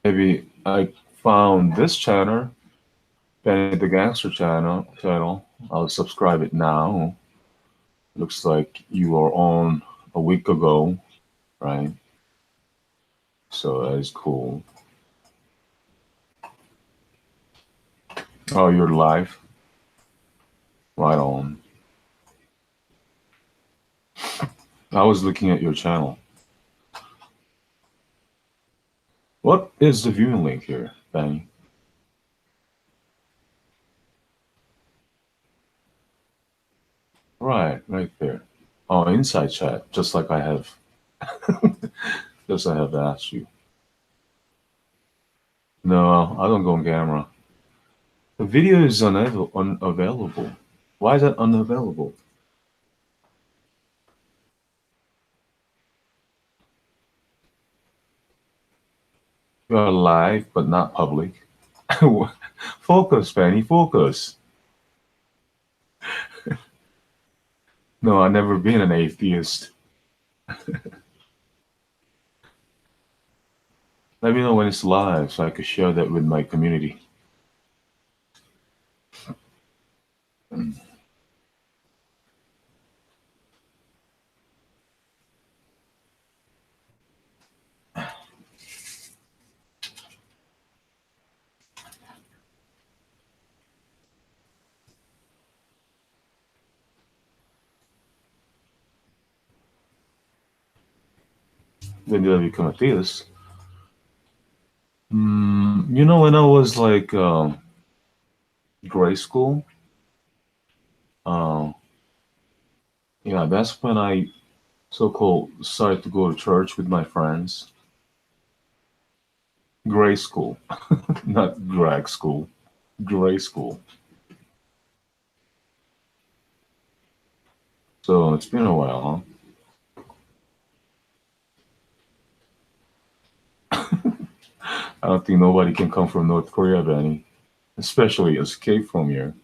Maybe I found this channel, Benny the Gangster channel. I'll subscribe it now. Looks like you were on a week ago, right? So that is cool. Oh, you're live? Right on. I was looking at your channel. What is the viewing link here, Benny? Right there. Oh, inside chat, just like I have. Just I have asked you. No, I don't go on camera. The video is unavailable. Why is that unavailable? You are live, but not public. Focus, Fanny, focus. No, I've never been an atheist. Let me know when it's live so I can share that with my community. When did I become a theist? When I was like grade school, uh, yeah, that's when I so-called started to go to church with my friends. Grade school, not drag school, grade school. So it's been a while, huh? I don't think nobody can come from North Korea, Benny, especially escape from here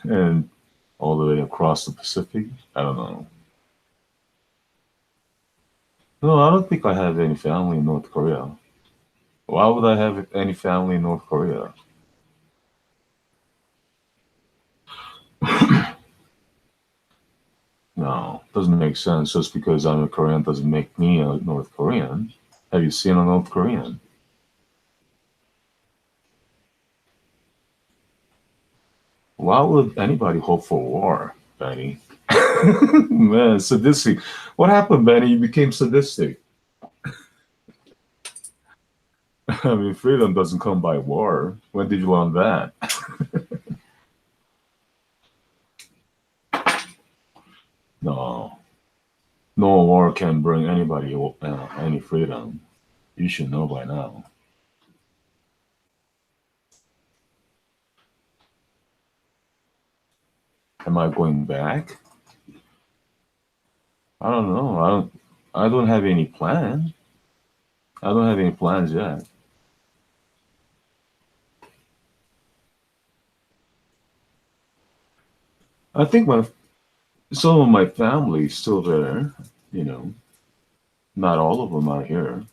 and all the way across the Pacific. I don't know. No, I don't think I have any family in North Korea. Why would I have any family in North Korea? No, doesn't make sense. Just because I'm a Korean doesn't make me a North Korean. Have you seen a North Korean? Why would anybody hope for war, Benny? Man, sadistic. What happened, Benny? You became sadistic. I mean, freedom doesn't come by war. When did you learn that? No, no war can bring anybody any freedom. You should know by now. Am I going back? I don't know. I don't have any plan. I don't have any plans yet. I think some of my family is still there. You know, not all of them are here.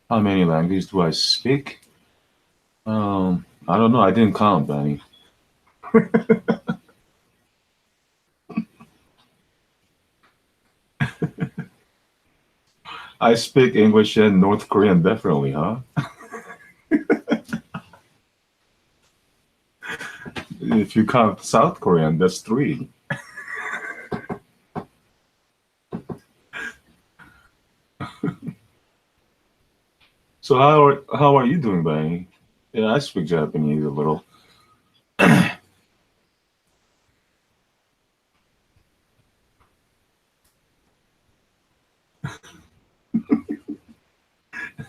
How many languages do I speak? I don't know. I didn't count, Benny. I speak English and North Korean definitely, huh? If you count South Korean, that's three. So how are you doing, Benny? Yeah, I speak Japanese a little.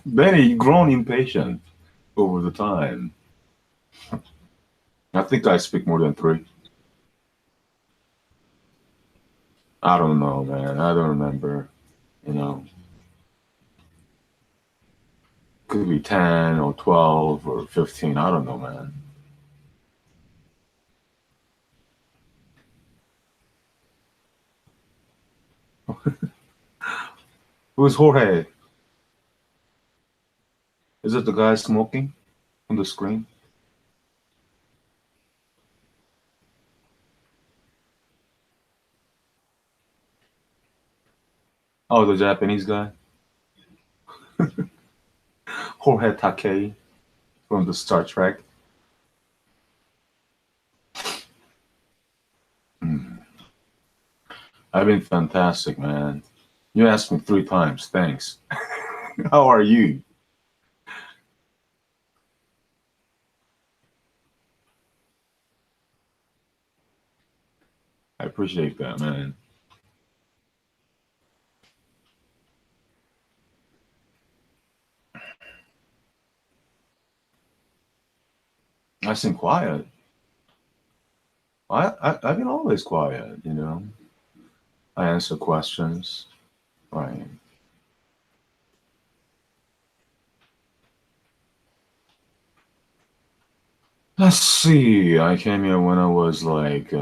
Benny, you grown impatient over the time. I think I speak more than three. I don't know, man. I don't remember. You know, could be 10 or 12 or 15. I don't know, man. Who's Jorge? Is it the guy smoking on the screen? Oh, the Japanese guy? Jorge Takei from the Star Trek. I've been fantastic, man. You asked me 3 times. Thanks. How are you? I appreciate that, man. I seem quiet. I've been always quiet, you know. I answer questions. Right. Let's see. I came here when I was like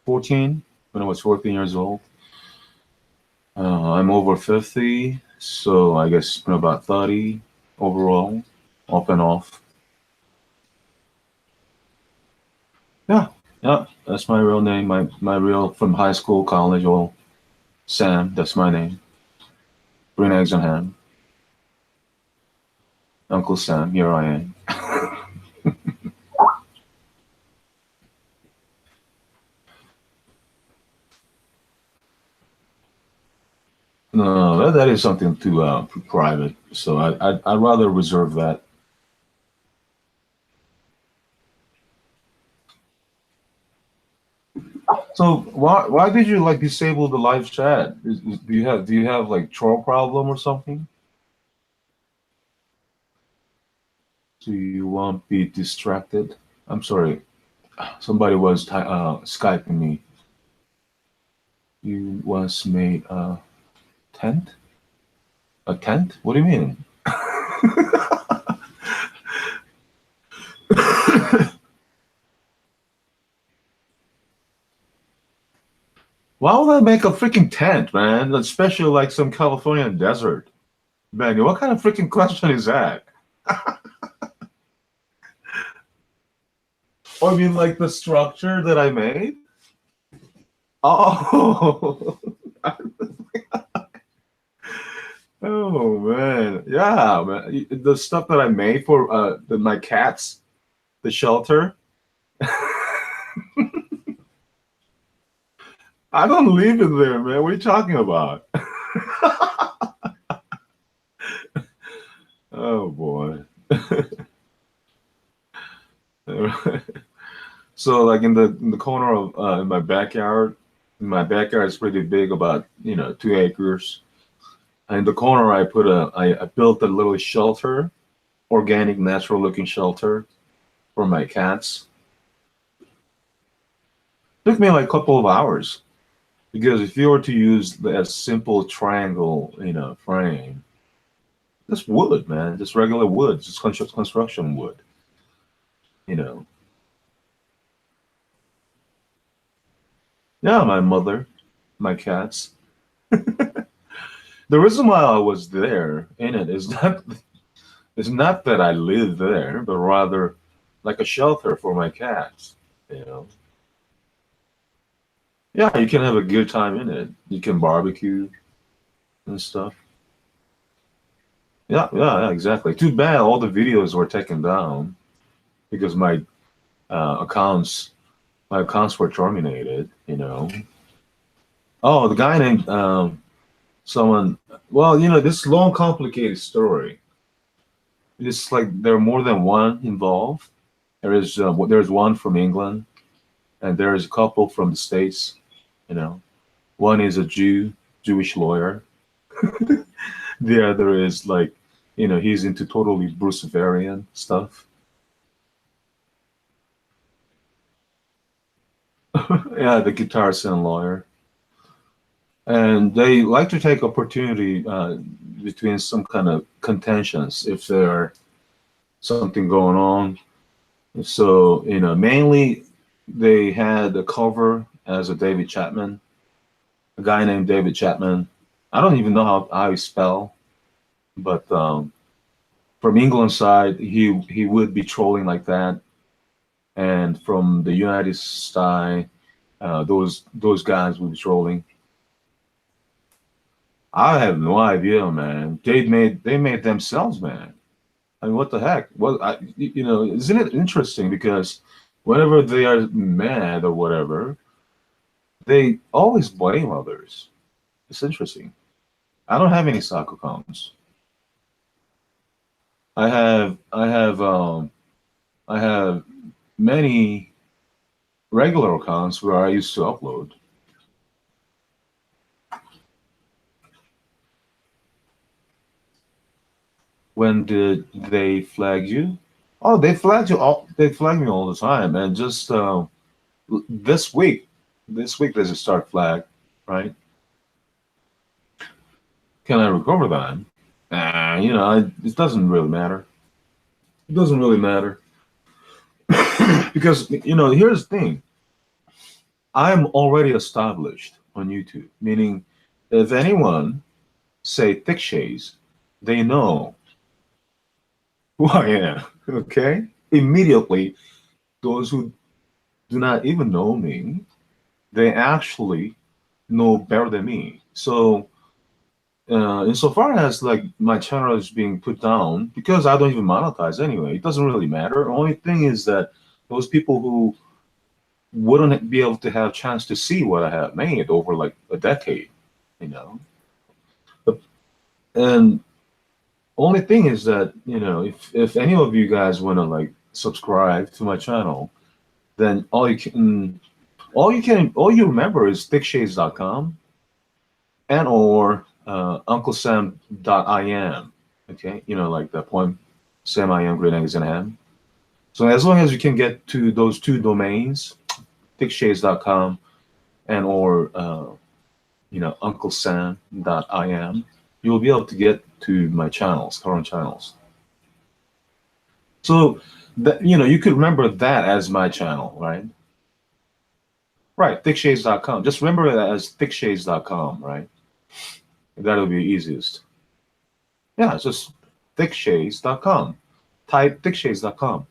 14, when I was 14 years old. I'm over 50, so I guess it's been about 30 overall, off and off. Yeah, yeah, that's my real name. My real from high school, college, or Sam. That's my name. Green eggs and ham. Uncle Sam. Here I am. No, that is something too private. So I'd rather reserve that. So why did you like disable the live chat? Do you have like troll problem or something? So you won't be distracted. I'm sorry. Somebody was skyping me. You was made a tent? A tent? What do you mean? Why would I make a freaking tent, man? Especially like some Californian desert. Man, what kind of freaking question is that? Oh, I mean like the structure that I made? Oh, oh man, yeah, man. The stuff that I made for my cats, the shelter. I don't live in there, man. What are you talking about? Oh boy. So like in the corner of in my backyard is pretty big, about 2 acres. In the corner, I built a little shelter, organic, natural looking shelter for my cats. Took me like a couple of hours because if you were to use a simple triangle, frame, just wood, man, just regular wood, just construction wood, you know. Yeah, my mother, my cats. The reason why I was there in it is not that I live there, but rather like a shelter for my cats. You know. Yeah, you can have a good time in it. You can barbecue and stuff. Yeah, yeah, yeah, exactly. Too bad all the videos were taken down because uh, accounts my accounts were terminated. Oh, the guy named someone. Well, this long, complicated story. It's like there are more than one involved. There's one from England, and there is a couple from the States. You know, one is a Jewish lawyer. The other is like, he's into totally Bruceverian stuff. Yeah, the guitarist and lawyer. And they like to take opportunity between some kind of contentions if there are something going on. So, mainly they had the cover as a David Chapman, a guy named David Chapman. I don't even know how he spell, but from England side, he would be trolling like that, and from the United side, those guys would be trolling. I have no idea, man. They made themselves, man. I mean, what the heck? Well, isn't it interesting because whenever they are mad or whatever, they always blame others. It's interesting. I don't have any soccer accounts. I have many regular accounts where I used to upload. When did they flag you? Oh, they flagged you all. They flag me all the time, and just this week, there's a start flag, right? Can I recover that? It doesn't really matter. It doesn't really matter because here's the thing. I'm already established on YouTube, meaning if anyone say Thickshades, they know who I am. Okay, immediately those who do not even know me, they actually know better than me. So, insofar as like my channel is being put down, because I don't even monetize anyway, it doesn't really matter. Only thing is that those people who wouldn't be able to have a chance to see what I have made over like a decade, you know. But, and only thing is that if any of you guys want to like subscribe to my channel, then all you remember is thickshades.com and or unclesam.im. Okay, like the poem Sam I am great eggs and ham. So as long as you can get to those two domains, thickshades.com and or unclesam.im, you'll be able to get to my current channels. So that you could remember that as my channel, right? Right, thickshades.com. Just remember it as thickshades.com, right? That'll be easiest. Yeah, it's just thickshades.com. Type thickshades.com.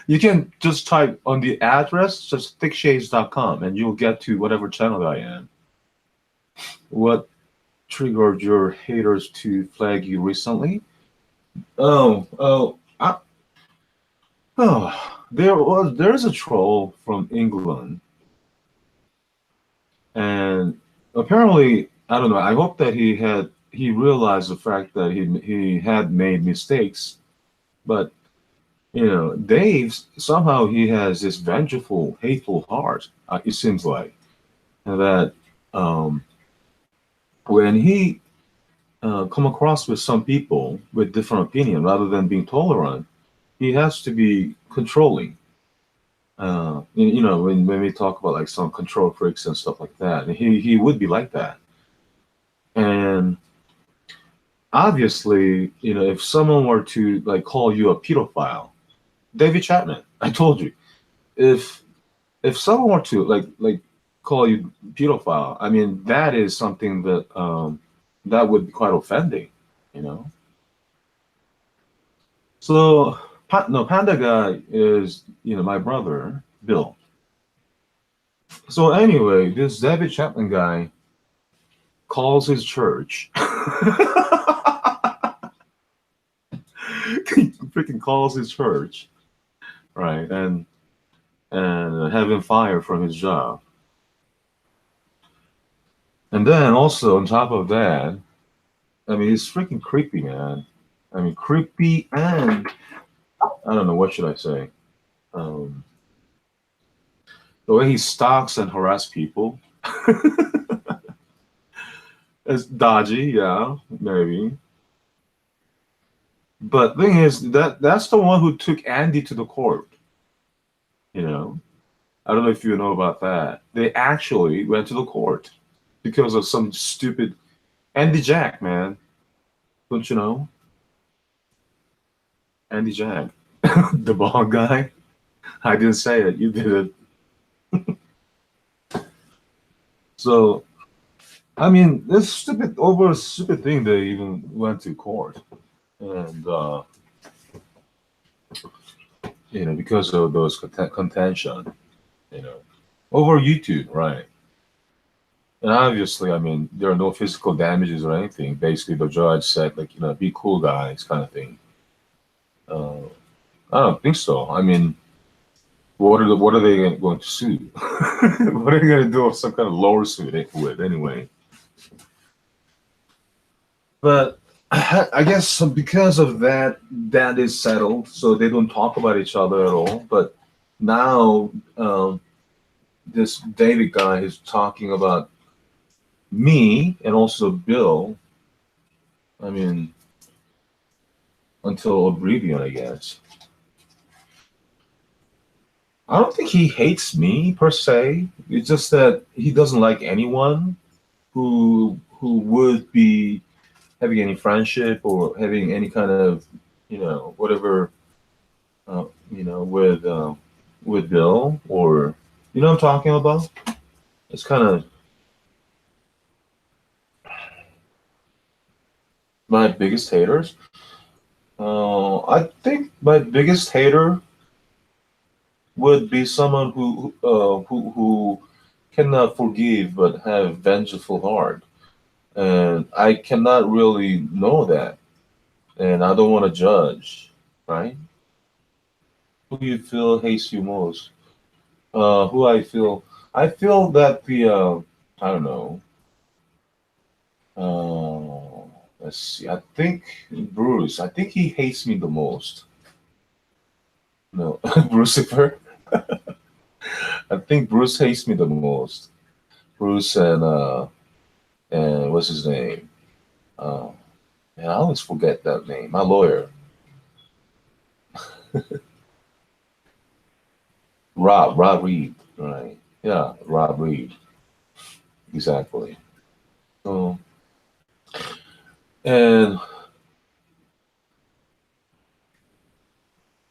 You can just type on the address, just thickshades.com, and you'll get to whatever channel I am. What triggered your haters to flag you recently? Oh, there's a troll from England, and apparently, I don't know. I hope that he realized the fact that he had made mistakes, but Dave somehow he has this vengeful, hateful heart. It seems like that when he come across with some people with different opinion, rather than being tolerant, he has to be controlling. When we talk about like some control freaks and stuff like that, he would be like that. And obviously, if someone were to like call you a pedophile, David Chapman, I told you, if someone were to like call you pedophile, I mean that is something that that would be quite offending. So no, Panda Guy is my brother Bill. So anyway, this David Chapman guy calls his church. He freaking calls his church, right? And have him fired from his job. And then also on top of that, I mean, it's freaking creepy, man. I mean, creepy, and I don't know, what should I say? The way he stalks and harasses people. It's dodgy, yeah, maybe. But thing is, that's the one who took Andy to the court. I don't know if you know about that. They actually went to the court because of some stupid Andy Jack, man. Don't you know? Andy Jack, the bald guy. I didn't say it. You did it. So I mean, this stupid over a stupid thing, they even went to court, and because of those contention, you know, over YouTube, right? And obviously, I mean, there are no physical damages or anything. Basically, the judge said, like, be cool, guys, kind of thing. Uh, I don't think so. I mean, what are they going to sue? What are they going to do with some kind of lower suit with anyway? But I guess because of that, that is settled, so they don't talk about each other at all. But now, this David guy is talking about me and also Bill. I mean, until oblivion, I guess. I don't think he hates me per se. It's just that he doesn't like anyone who would be having any friendship or having any kind of whatever with Bill, or what I'm talking about. It's kind of my biggest haters. I think my biggest hater would be someone who cannot forgive but have vengeful heart, and I cannot really know that, and I don't want to judge, right? Who you feel hates you most? Who I feel that the I don't know. Let's see. I think Bruce. I think he hates me the most. No, Brucifer. I think Bruce hates me the most. Bruce and what's his name? Uh, I always forget that name. My lawyer, Rob Reed. Right? Yeah, Rob Reed. Exactly. So, and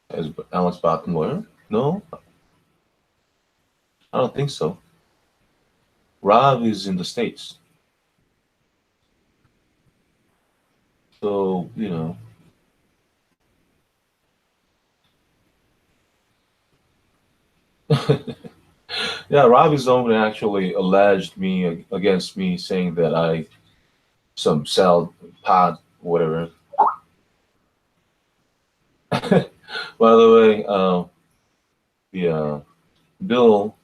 as Alex Bachman lawyer? No, I don't think so. Rob is in the States, so yeah, Rob is the one who actually alleged me against me, saying that I some sell pot, whatever. By the way, the Bill,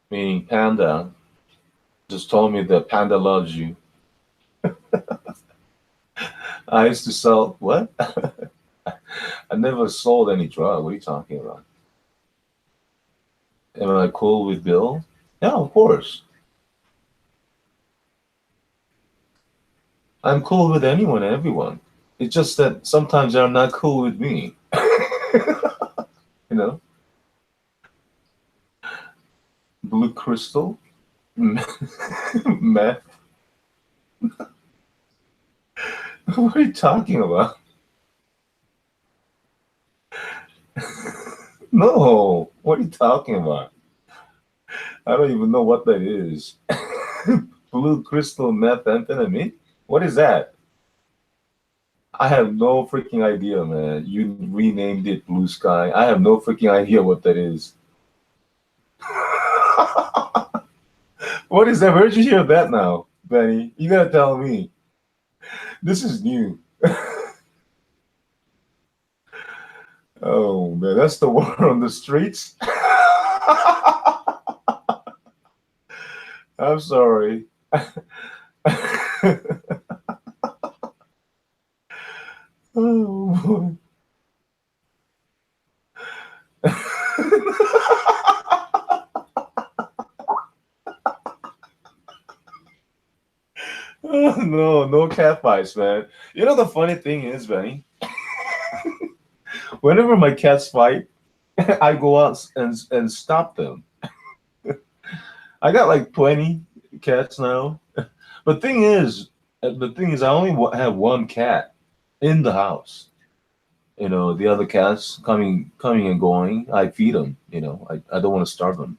meaning Panda, just told me that Panda loves you. I used to sell what? I never sold any drug. What are you talking about? Am I cool with Bill? Yeah, of course. I'm cool with anyone and everyone. It's just that sometimes they're not cool with me. You know, Blue Crystal, meth. What are you talking about? No, what are you talking about? I don't even know what that is. Blue crystal methamphetamine? What is that? I have no freaking idea, man. You renamed it Blue Sky. I have no freaking idea what that is. What is that? Where'd you hear that now, Benny? You gotta tell me. This is new. Oh man, that's the word on the streets. I'm sorry. Oh boy. No, no cat fights, man. You know the funny thing is, Benny, whenever my cats fight, I go out and stop them. I got like 20 cats now. But the thing is, I only have one cat in the house. The other cats coming and going. I feed them. I don't want to starve them.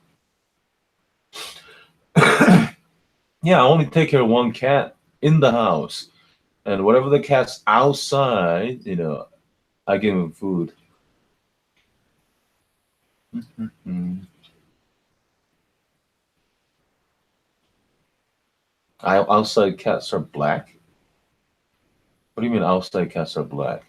Yeah, I only take care of one cat in the house, and whatever the cat's outside, I give him food. Mhm. Outside cats are black? What do you mean outside cats are black?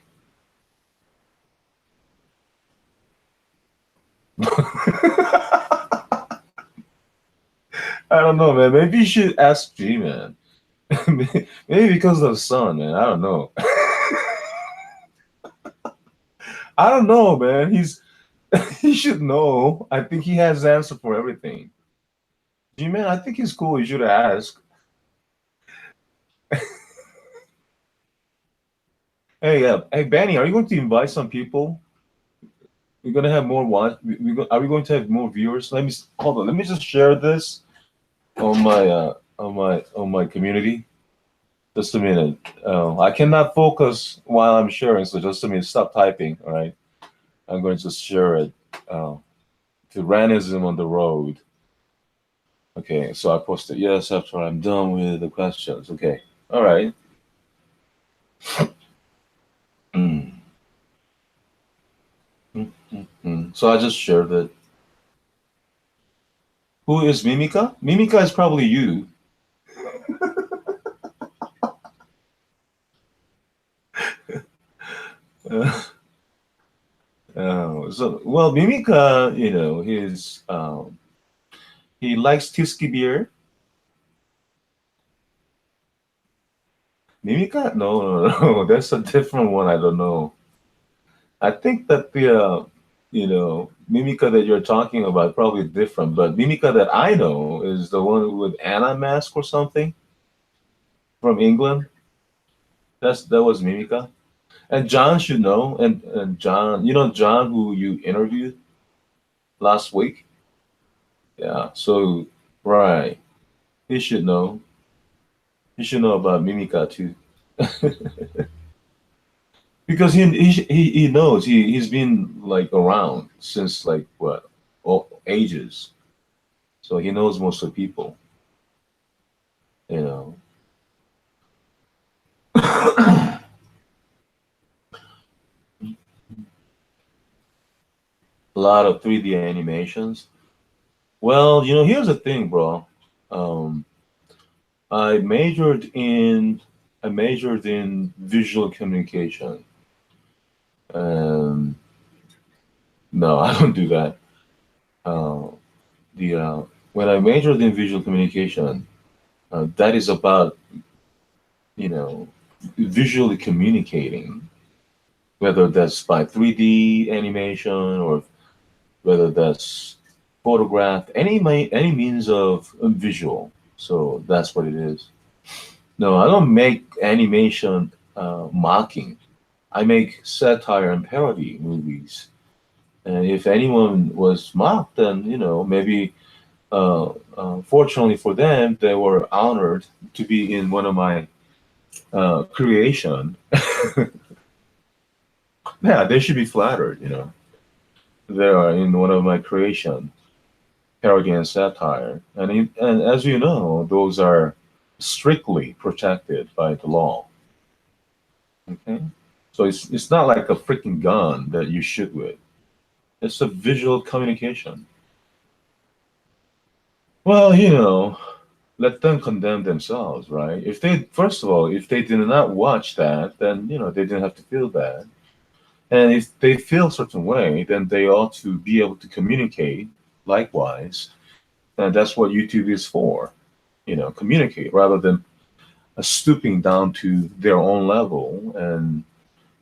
I don't know, man. Maybe you should ask G-Man. Maybe because of the sun, man. I don't know. I don't know, man. He should know. I think he has the answer for everything. G-Man, I think he's cool. You should ask. Hey, hey, Benny, are you going to invite some people? We're gonna have more watch. Are we going to have more viewers? Hold on. Let me just share this on my community. Just a minute. I cannot focus while I'm sharing, so just a minute. Stop typing. All right. I'm going to just share it to Ranism on the road. Okay. So I posted yes after I'm done with the questions. Okay. All right. Mm. Mm, mm, mm. So I just shared it. Who is Mimika? Mimika is probably you. Well, Mimika, he likes Tysky beer. Mimika? No, no, no, that's a different one. I don't know. I think that Mimika that you're talking about probably different, but Mimika that I know is the one with Anna mask or something from England. That was Mimika. And John should know. And John, John who you interviewed last week? Yeah. So right. He should know. He should know about Mimika too. Because he knows he's been like around since like what all ages, so he knows most of the people. You know, a lot of 3D animations. Well, here's the thing, bro. Um, I majored in I majored in visual communication. Um, no, I don't do that. Uh, the When I majored in visual communication, that is about you know visually communicating, whether that's by 3D animation or whether that's photograph, any means of visual. So that's what it is. No, I don't make animation mocking. I make satire and parody movies. And if anyone was mocked, then maybe fortunately for them, they were honored to be in one of my creation. Yeah, they should be flattered. They are in one of my creation, parody and satire, and as you know, those are strictly protected by the law. Okay, so it's not like a freaking gun that you shoot with. It's a visual communication. Well, let them condemn themselves, right? If they, first of all, if they did not watch that, then they didn't have to feel bad. And if they feel a certain way, then they ought to be able to communicate likewise. And that's what YouTube is for, communicate rather than stooping down to their own level and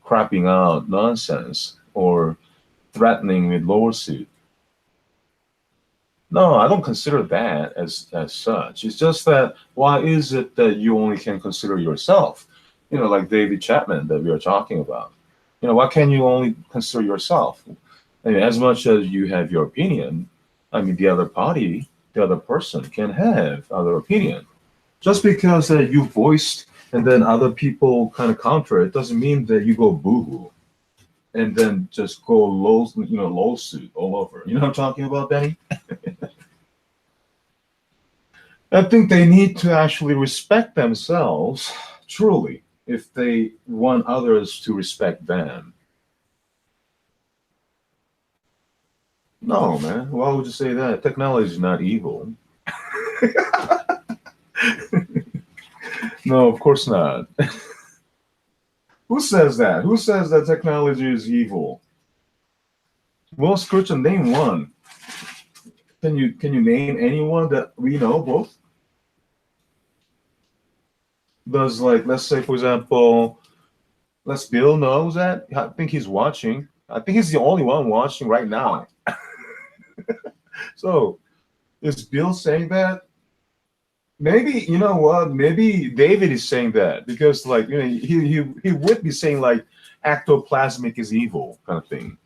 crapping out nonsense or threatening with lawsuit. No, I don't consider that as such. It's just that why is it that you only can consider yourself? Like David Chapman that we are talking about. Why can you only consider yourself? I mean, as much as you have your opinion, I mean, the other person can have other opinion. Just because you voiced and then other people kind of counter it doesn't mean that you go boo-hoo and then just go lawsuit all over. You know what I'm talking about, Benny? I think they need to actually respect themselves, truly, if they want others to respect them. No, man. Why would you say that? Technology is not evil. No, of course not. Who says that? Who says that technology is evil? Well, Christian, name one. Can you name anyone that we know both? Does, like, let's say for example, let's Bill knows that. I think he's watching. I think he's the only one watching right now. So is Bill saying that? Maybe, you know what? Maybe David is saying that because, like, he would be saying like ectoplasmic is evil kind of thing.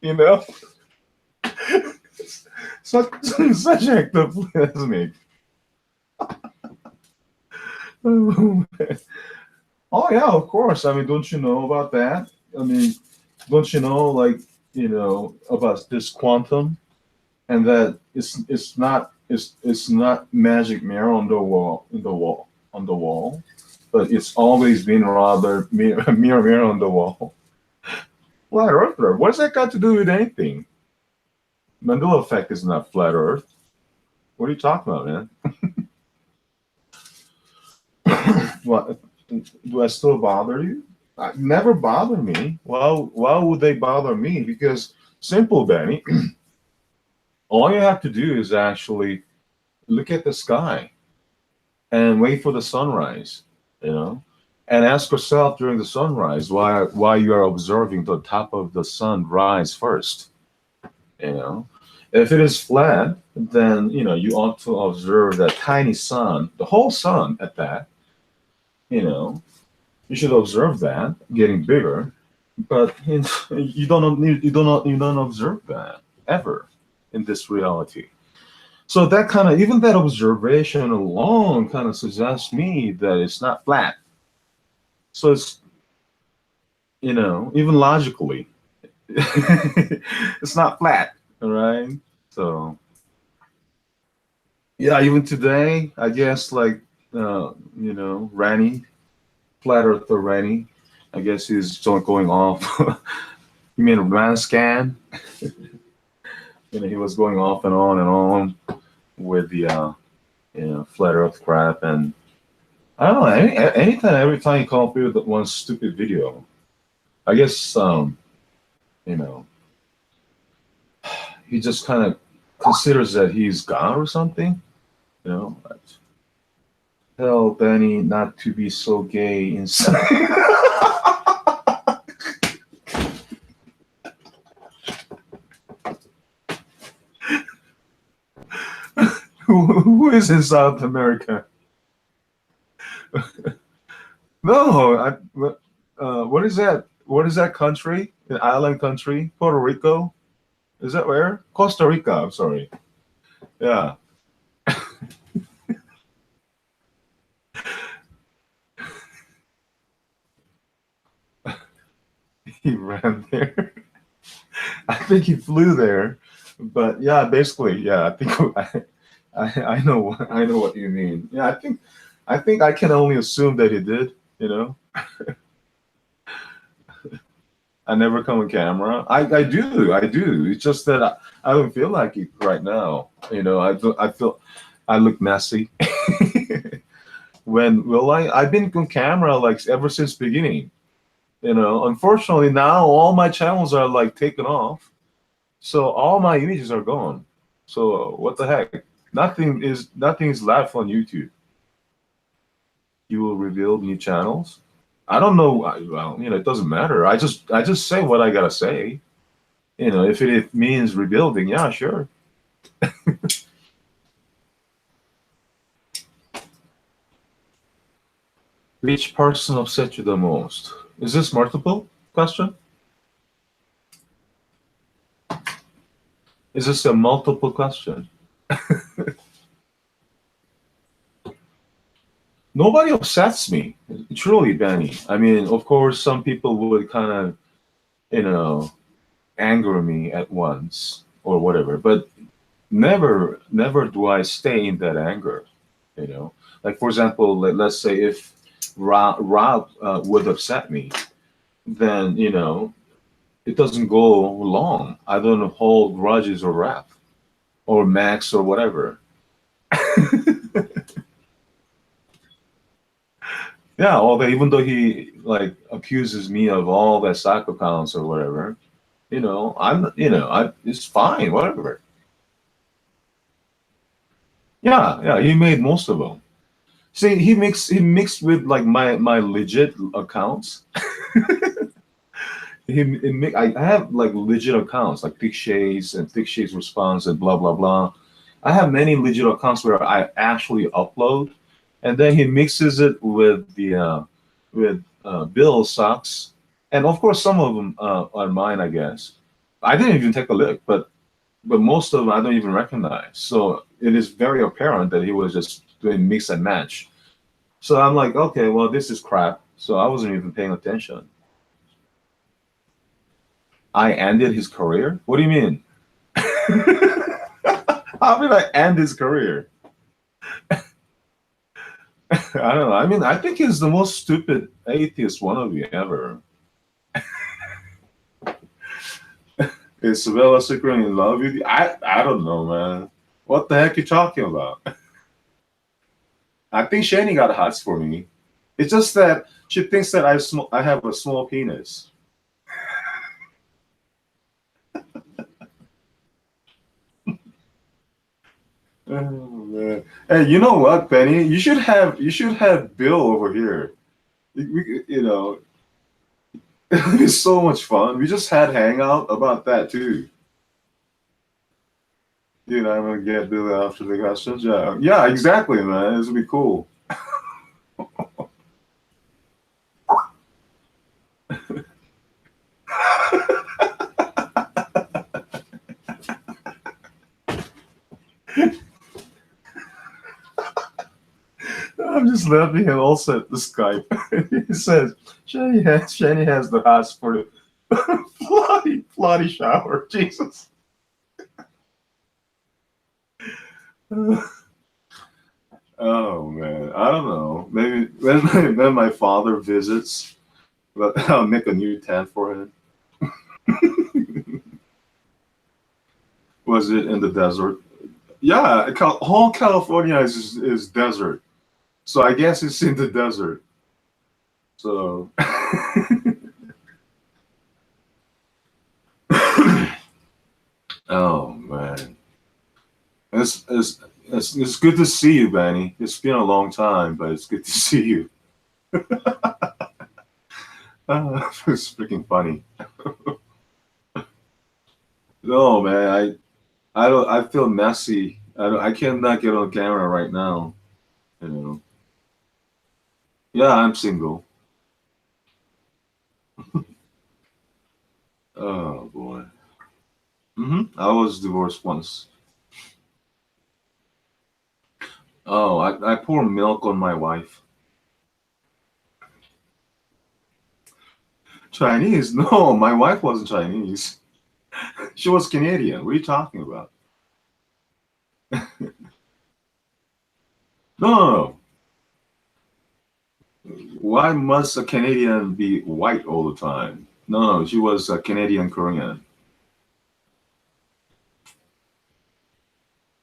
You know, such ectoplasmic. Oh yeah, of course. I mean, don't you know about that? I mean, don't you know, like, about this quantum, and that it's not magic mirror on the wall, but it's always been rather mirror on the wall. Flat earther. What's that got to do with anything? Mandela effect is not flat Earth. What are you talking about, man? What? Do I still bother you? Never bother me. Why would they bother me? Because simple, Benny. All you have to do is actually look at the sky and wait for the sunrise, you know, and ask yourself during the sunrise why you are observing the top of the sun rise first. You know, if it is flat, then you ought to observe that tiny sun, the whole sun at that. You know, you should observe that getting bigger, but you don't observe that ever in this reality. So that kind of even that observation alone kind of suggests me that it's not flat. So it's even logically, it's not flat. All right. So yeah, even today, I guess like Ranny, flat earther Ranny, I guess he's still going off. You mean a scan? He was going off and on with the flat Earth crap, and I don't know. Anytime, every time you come up with one stupid video, I guess you know he just kind of considers that he's God or something. You know, tell Benny not to be so gay inside. Who is in South America? No, what is that? What is that country? An island country? Puerto Rico? Is that where? Costa Rica. I'm sorry. Yeah. He ran there. I think he flew there, but yeah, basically, yeah. I think I know what you mean. Yeah, I think I can only assume that he did. You know, I never come on camera. I do. It's just that I don't feel like it right now. I feel I look messy. When will I? I've been on camera like ever since beginning. Unfortunately now all my channels are like taken off, so all my images are gone. So what the heck? Nothing is left on YouTube. You will reveal new channels. I don't know. Well, it doesn't matter. I just say what I gotta say. If it means rebuilding, yeah, sure. Which person upset you the most? Is this multiple question? Is this a multiple question? Nobody upsets me, truly, Benny. I mean, of course, some people would kind of, anger me at once or whatever. But never do I stay in that anger. You know, like for example, let's say if Rob would upset me, then it doesn't go long. I don't hold grudges or wrath or Max or whatever. Yeah, although even though he like accuses me of all that stock accounts or whatever, I it's fine, whatever. Yeah, yeah, he made most of them. See, he mixed with like my legit accounts. I have like legit accounts like Thickshades and Thickshades Response and blah blah blah. I have many legit accounts where I actually upload, and then he mixes it with the with Bill socks, and of course some of them are mine, I guess. I didn't even take a look, but most of them I don't even recognize. So it is very apparent that he was just doing mix and match. So I'm like, okay, well this is crap. So I wasn't even paying attention. I ended his career? What do you mean? How did I end his career? I don't know. I mean, I think he's the most stupid atheist wannabe ever. Is Savella secretly in love with you? I don't know, man. What the heck are you talking about? I think Shani got hots for me. It's just that she thinks that I have a small penis. Oh, man. Hey, you know what, Penny? You should have Bill over here. It's so much fun. We just had hangout about that too. I'm gonna get Billy after the questions. Yeah, yeah, exactly, man. This would be cool. I'm just laughing and also at the Skype. He says Shani has the hots for the floody shower. Jesus. Oh man, I don't know. Maybe when my father visits, but I'll make a new tent for him. Was it in the desert? Yeah, whole California is desert. So I guess it's in the desert. So oh man. It's good to see you, Benny. It's been a long time, but it's good to see you. It's freaking funny. No, man, I feel messy. I cannot get on camera right now. You know. Yeah, I'm single. Oh boy. I was divorced once. Oh, I pour milk on my wife. Chinese? No, my wife wasn't Chinese. She was Canadian. What are you talking about? No, no, no. Why must a Canadian be white all the time? No, no, she was a Canadian Korean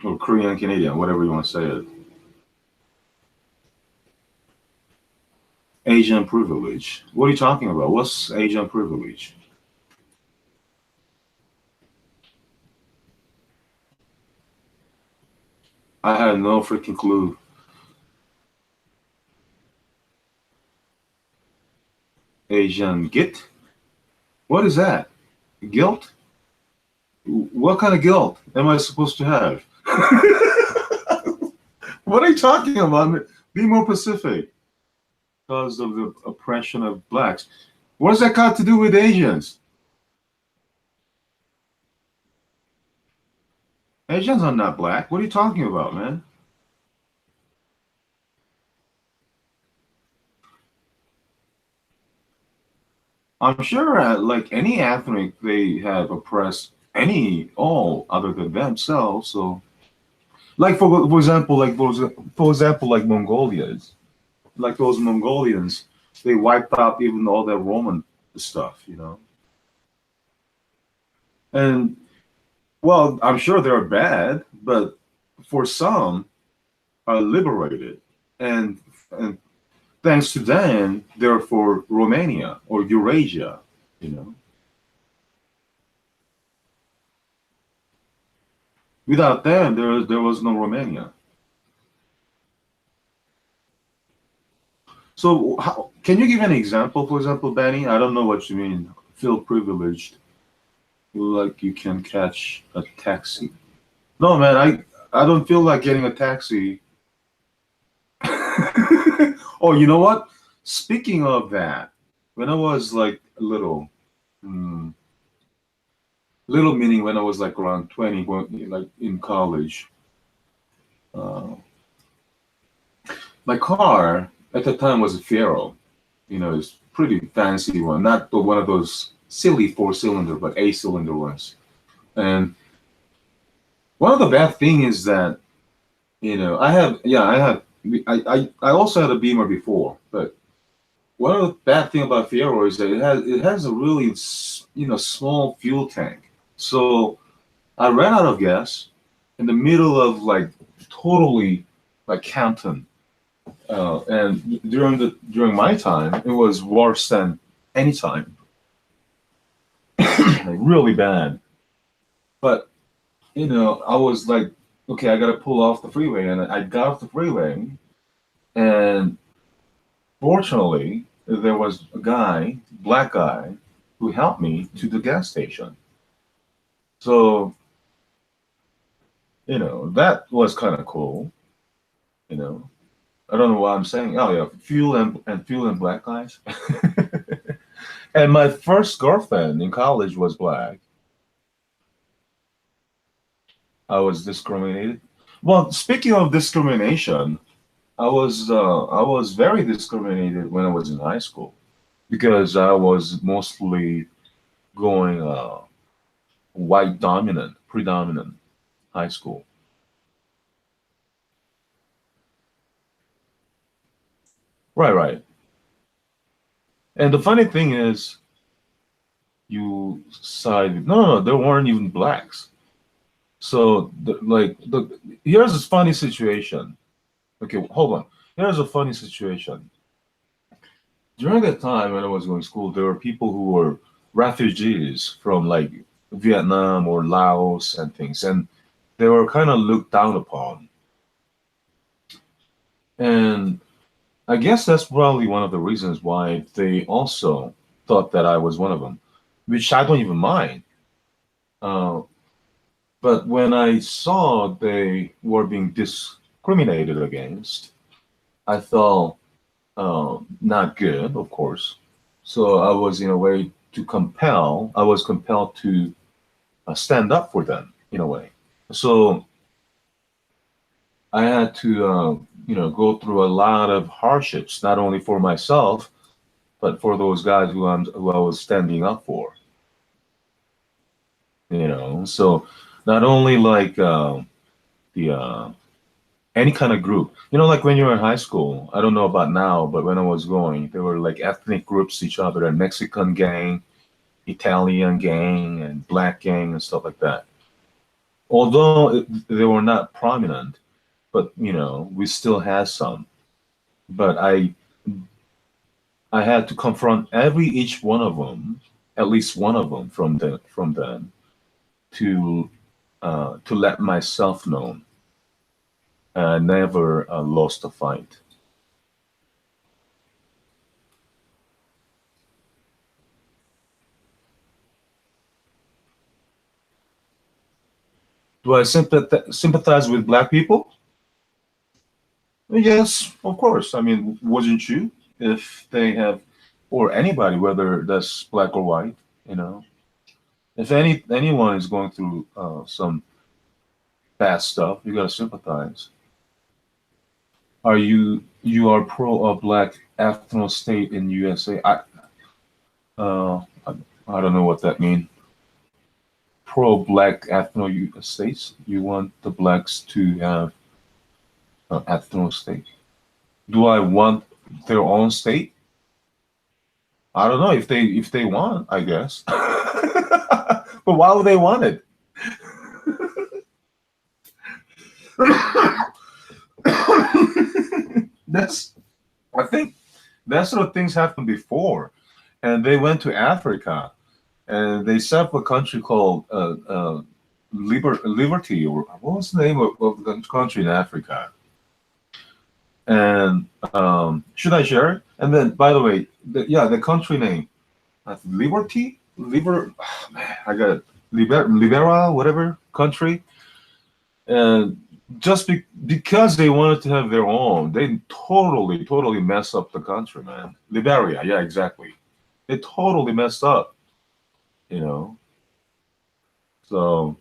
or Korean Canadian, whatever you want to say it. Asian privilege. What are you talking about? What's Asian privilege? I had no freaking clue. Asian git? What is that? Guilt? What kind of guilt am I supposed to have? What are you talking about? Be more specific. Because of the oppression of blacks. What does that got to do with Asians? Asians are not black. What are you talking about, man? I'm sure, like any ethnic, they have oppressed any all other than themselves. So, like for example, like Mongolians, like those Mongolians, they wiped out even all their Roman stuff, you know. And well, I'm sure they're bad, but for some are liberated, and and thanks to them, they're for Romania or Eurasia, you know. Without them, there was no Romania. So, can you give an example? For example, Benny, I don't know what you mean. Feel privileged, like you can catch a taxi. No, man, I don't feel like getting a taxi. Oh, you know what? Speaking of that, when I was like little, hmm, little meaning when I was like around 20, like in college, uh, my car at the time was a Fiero. You know, it's pretty fancy one, not the one of those silly four-cylinder, but eight-cylinder ones. And one of the bad thing is that, you know, I also had a Beamer before, but one of the bad thing about Fiero is that it has a really small fuel tank. So I ran out of gas in the middle of like totally like Canton. And during my time, it was worse than any time, like really bad. But I was like, okay, I gotta pull off the freeway, and I got off the freeway, and fortunately, there was a guy, black guy, who helped me to the gas station. So that was kind of cool. You know, I don't know why I'm saying. Oh yeah, fuel and black guys. And my first girlfriend in college was black. I was discriminated. Well, speaking of discrimination, I was very discriminated when I was in high school because I was mostly going white dominant, predominant high school. Right, right. And the funny thing is, you side no, no, no, there weren't even blacks. So here's this funny situation. Okay, hold on. Here's a funny situation. During that time when I was going to school, there were people who were refugees from like Vietnam or Laos and things, and they were kind of looked down upon. And I guess that's probably one of the reasons why they also thought that I was one of them, which I don't even mind. Uh, but when I saw they were being discriminated against, I felt not good, of course. So I was in a way I was compelled to stand up for them in a way. So I had to, go through a lot of hardships, not only for myself, but for those guys who I was standing up for. So not only like the any kind of group, like when you're in high school. I don't know about now, but when I was going, there were like ethnic groups each other, and Mexican gang, Italian gang, and black gang and stuff like that. Although they were not prominent, but we still had some. But I had to confront each one of them, at least one of them from them, to let myself known. I never lost a fight. Do I sympathize with black people? Yes, of course. I mean, wouldn't you? If they have, or anybody, whether that's black or white, you know, if anyone is going through some bad stuff, you gotta sympathize. You are pro a black ethno state in USA? Uh, I, I don't know what that means. pro-black ethno states? You want the blacks to have an ethno state? Do I want their own state? I don't know if they want, I guess. But why would they want it? That's I think that sort of things happened before, and they went to Africa, and they set up a country called Liberty, or what was the name of the country in Africa? And should I share it? And then, by the way, the country name, Liberty, oh, man, I got it. Libera, whatever country, and just because they wanted to have their own, they totally messed up the country, man. Liberia, yeah, exactly. They totally messed up, you know. So,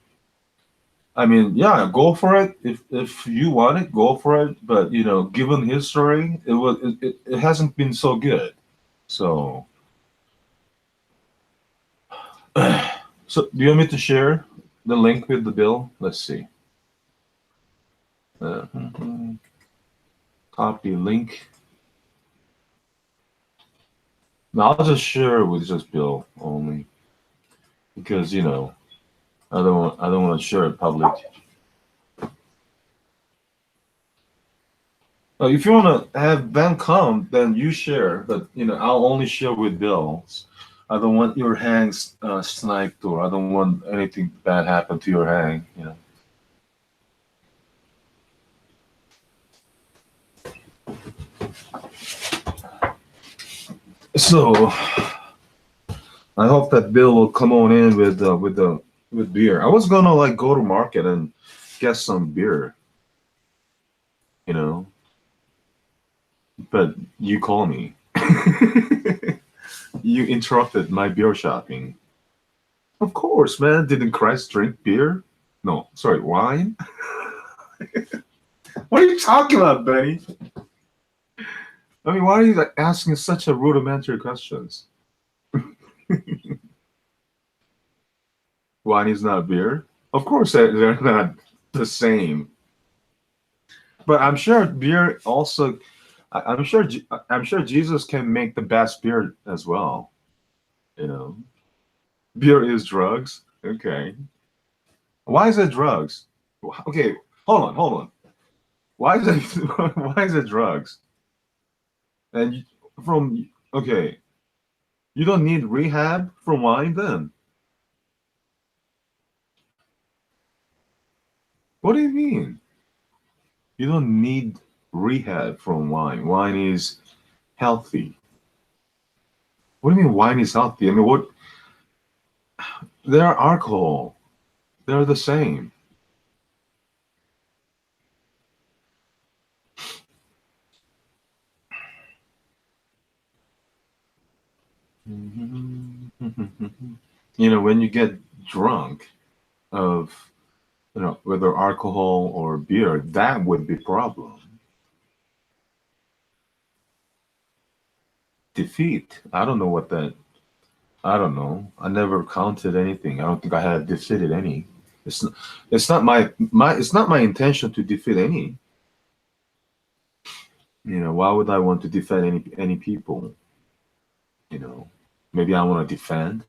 I mean, yeah, go for it. If you want it, go for it. But you know, given history, it hasn't been so good. So, so do you want me to share the link with the bill? Let's see. Copy link. Now I'll just share it with just Bill only, because you know I don't want to share it public. If you want to have Ben come, then you share, but you know I'll only share with Bill. I don't want your hang sniped, or I don't want anything bad happen to your hang. You know. So I hope that Bill will come on in with beer. I was gonna like go to market and get some beer, you know, but you call me. You interrupted my beer shopping. Of course, man. Didn't Christ drink beer? No, sorry, wine. What are you talking about, Benny? I mean, why are you like asking such a rudimentary questions? Wine is not beer. Of course, they're not the same. But I'm sure beer also. I'm sure Jesus can make the best beer as well. You know, beer is drugs. Okay. Why is it drugs? Okay, hold on. Why is it why is it drugs? And from okay, you don't need rehab from wine then. What do you mean? You don't need rehab from wine. Wine is healthy. What do you mean wine is healthy? I mean, what? They're alcohol. They're the same. You know, when you get drunk of, you know, whether alcohol or beer, that would be a problem. Defeat. I don't know what that. I don't know. I never counted anything. I don't think I had defeated any. It's not, it's not it's not my intention to defeat any. You know, why would I want to defeat any people? You know, maybe I want to defend.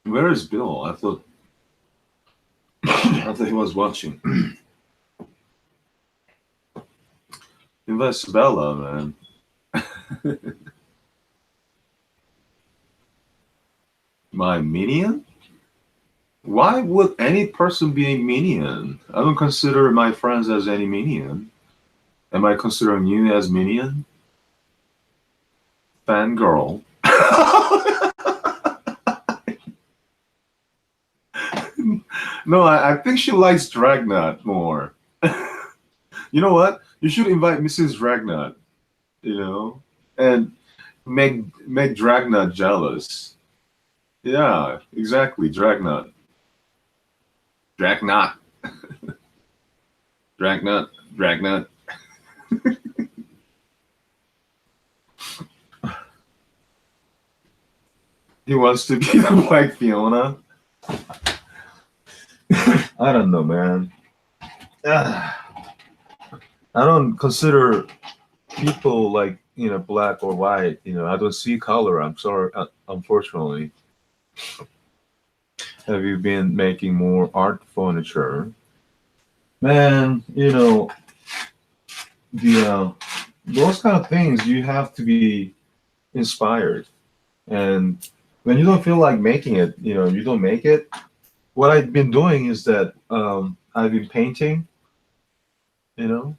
Where is Bill? I thought he was watching. Invest Bella, man. My minion? Why would any person be a minion? I don't consider my friends as any minion. Am I considering you as minion? Fangirl. No, I think she likes Dragnet more. You know what? You should invite Mrs. Dragnet, you know, and make Dragnet jealous. Yeah, exactly, Dragnet. Dragnet. Dragnet. He wants to be the Black Fiona. I don't know, man. I don't consider people like, black or white. I don't see color. I'm sorry, unfortunately. Have you been making more art furniture? Man, the those kind of things, you have to be inspired. And when you don't feel like making it, you don't make it. What I've been doing is that I've been painting, you know.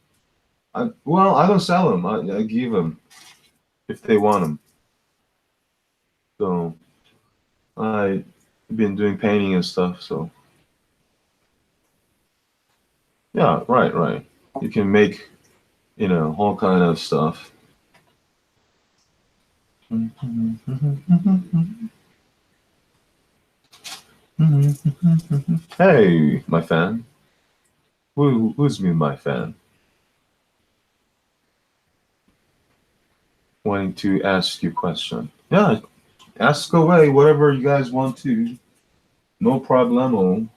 I don't sell them. I give them if they want them. So I've been doing painting and stuff. So yeah, right, right. You can make, all kind of stuff. Hey, my fan. Who's been my fan? Wanting to ask you a question. Yeah, ask away whatever you guys want to. No problemo.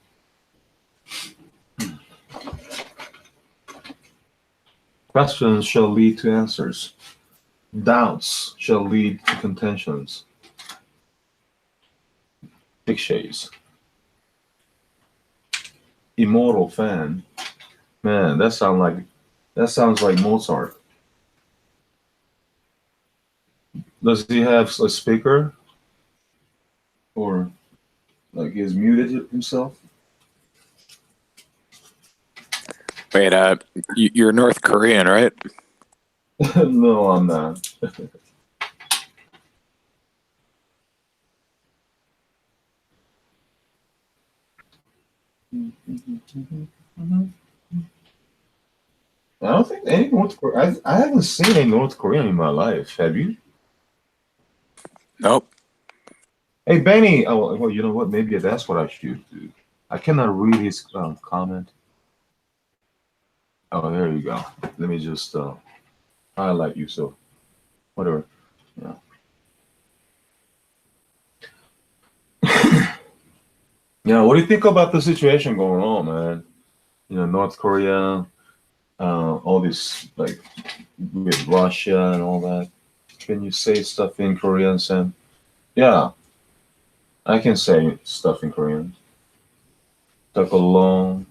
Questions shall lead to answers. Doubts shall lead to contentions. Thickshades. Immortal fan. Man, that sounds like Mozart. Does he have a speaker? Or like he's muted himself? Wait, you're North Korean, right? No, I'm not. I don't think any North Korean. I haven't seen a North Korean in my life. Have you? Nope. Hey, Benny. Oh, well, you know what? Maybe that's what I should do. I cannot read his comment. Oh, there you go. Let me just highlight you. So, whatever. Yeah. Yeah. What do you think about the situation going on, man? North Korea, all this like with Russia and all that. Can you say stuff in Korean, Sam? Yeah, I can say stuff in Korean. Talk along.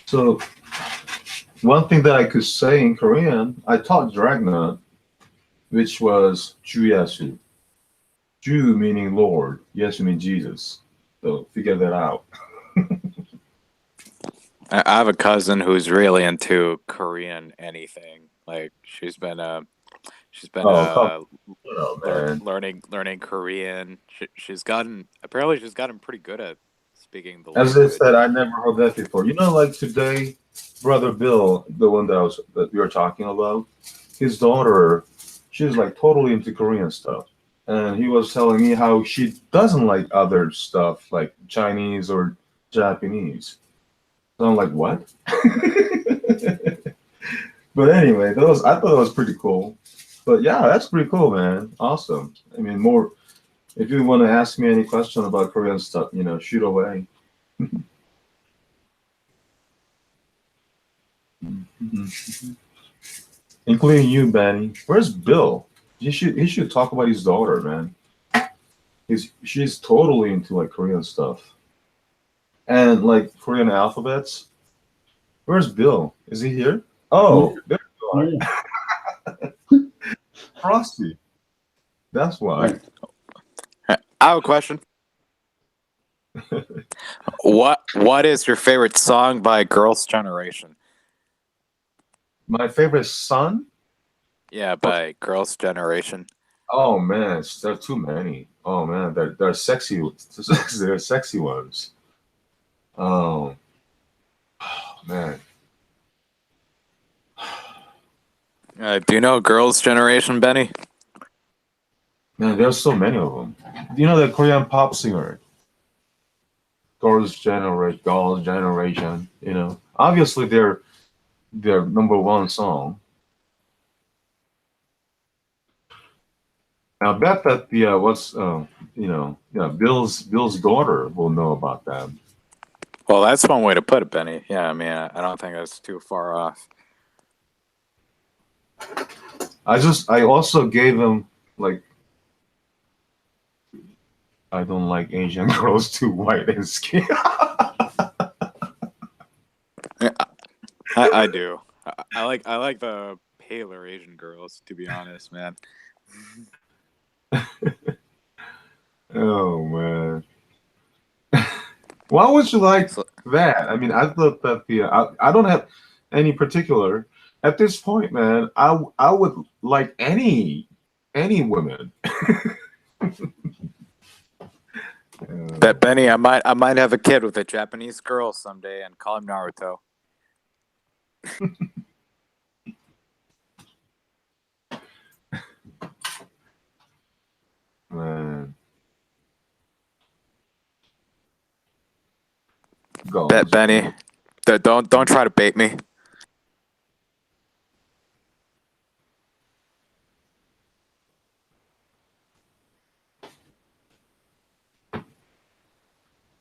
So one thing that I could say in Korean, I taught Dragna, which was Juyasu. Ju meaning Lord, Yesu means Jesus. So figure that out. I have a cousin who's really into Korean anything. Like she's been Oh, come on, man. learning Korean. She's gotten pretty good at speaking the As I language. said, I never heard that before. Like today, Brother Bill, the one that we were talking about, his daughter, she's like totally into Korean stuff. And he was telling me how she doesn't like other stuff like Chinese or Japanese. So I'm like, what? But anyway, I thought it was pretty cool. But yeah, that's pretty cool, man. Awesome. I mean, more if you want to ask me any question about Korean stuff, shoot away. Including you, Benny. Where's Bill? He should talk about his daughter, man. She's totally into like Korean stuff and like Korean alphabets. Where's Bill? Is he here? Oh, there you are. Frosty. That's why. I have a question. What is your favorite song by Girls' Generation? My favorite son? Yeah, by Girls' Generation. Oh man, there are too many. Oh man, they're sexy. They're sexy ones. Oh man. Do you know Girls' Generation, Benny? Man, there's so many of them. You know the Korean pop singer, Girls' Generation. Obviously their number one song. I bet that the Bill's daughter will know about that. Well, that's one way to put it, Benny. Yeah, I mean, I don't think that's too far off. I also gave him like I don't like Asian girls too white and skinny. Yeah, I do. I like the paler Asian girls, to be honest, man. Oh man. Why would you like So, that? I mean, I thought that I don't have any particular at this point, man. I would like any women. Bet Benny, I might have a kid with a Japanese girl someday and call him Naruto. Man, Bet goals. Benny, don't try to bait me.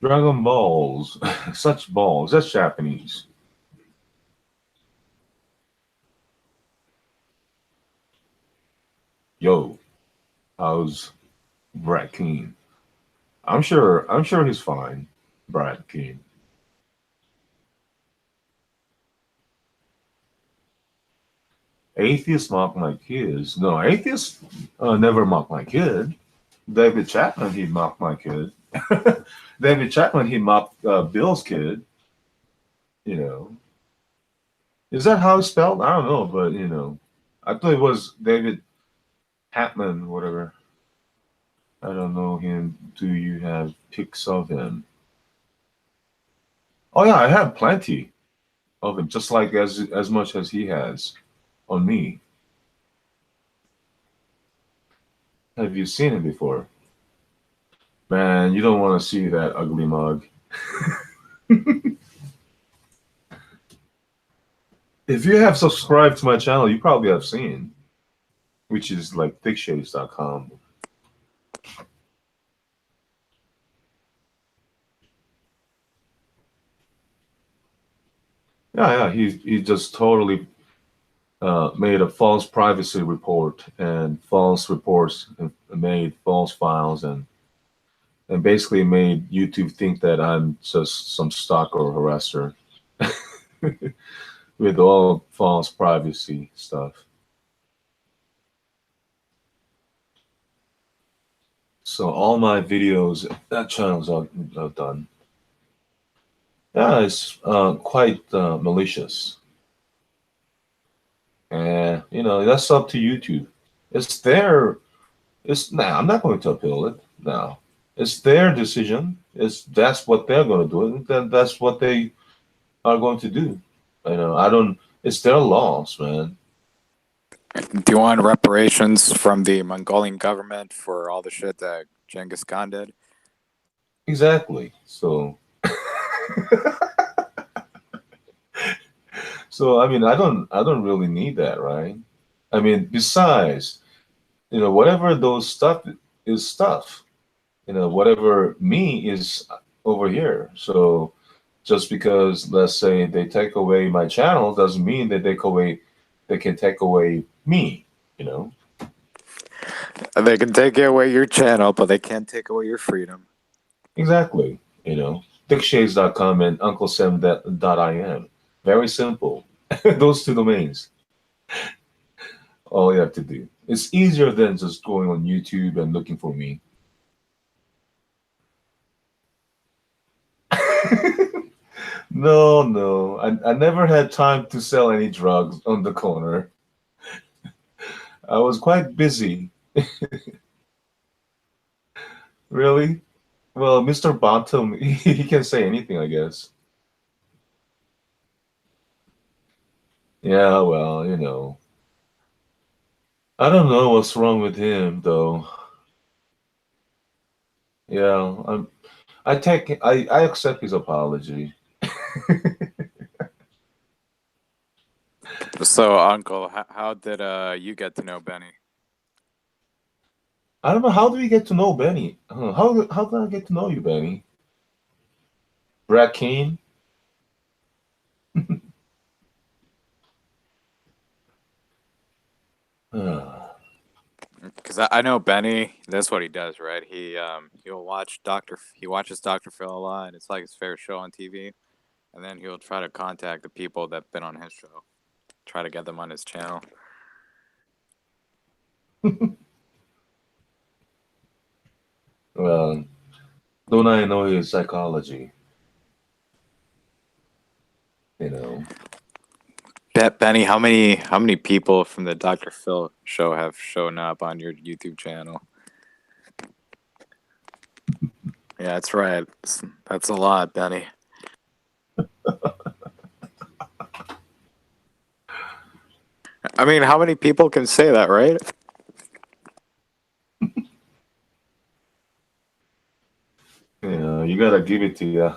Dragon Balls, such balls. That's Japanese. Yo, how's Brad Keane? I'm sure he's fine. Brad Keane. Atheists mock my kids. No, atheists never mock my kid. David Chapman, he mocked my kid. David Chapman, he mocked Bill's kid. You know, is that how it's spelled? I don't know, but I thought it was David Chapman, whatever. I don't know him. Do you have pics of him? Oh yeah, I have plenty of him, just like as much as he has on me. Have you seen him before? Man, you don't want to see that ugly mug. If you have subscribed to my channel, you probably have seen, which is like thickshades.com. Yeah, he just totally made a false privacy report and false reports and made false files and basically made YouTube think that I'm just some stalker or harasser with all false privacy stuff. So all my videos, that channel's are done. Yeah, it's quite malicious. And that's up to YouTube. It's their I'm not going to appeal it. No. It's their decision. That's what they're going to do, and then that's what they are going to do. I don't it's their laws, man. Do you want reparations from the Mongolian government for all the shit that Genghis Khan did? Exactly. So so I mean I don't really need that, right? I mean, besides, whatever those stuff is stuff. Whatever me is over here. So just because, let's say, they take away my channel doesn't mean that they can take away me, you know? They can take away your channel, but they can't take away your freedom. Exactly. Thickshades.com and UncleSam.im. Very simple. Those two domains. All you have to do. It's easier than just going on YouTube and looking for me. No, no. I never had time to sell any drugs on the corner. I was quite busy. Really? Well, Mr. Bottom, he can say anything, I guess. Yeah, well, I don't know what's wrong with him, though. Yeah, I accept his apology. So, Uncle, how did you get to know Benny? I don't know. How do we get to know Benny? How did I get to know you, Benny? Brad Keane? Because I know Benny. That's what he does, right? He'll watch He watches Dr. Phil a lot, and it's like his favorite show on TV. And then he'll try to contact the people that've been on his show, try to get them on his channel. Well, don't I know his psychology? You know. Benny, how many people from the Dr. Phil show have shown up on your YouTube channel? Yeah, that's right. That's a lot, Benny. I mean, how many people can say that, right? Yeah, you gotta give it to you.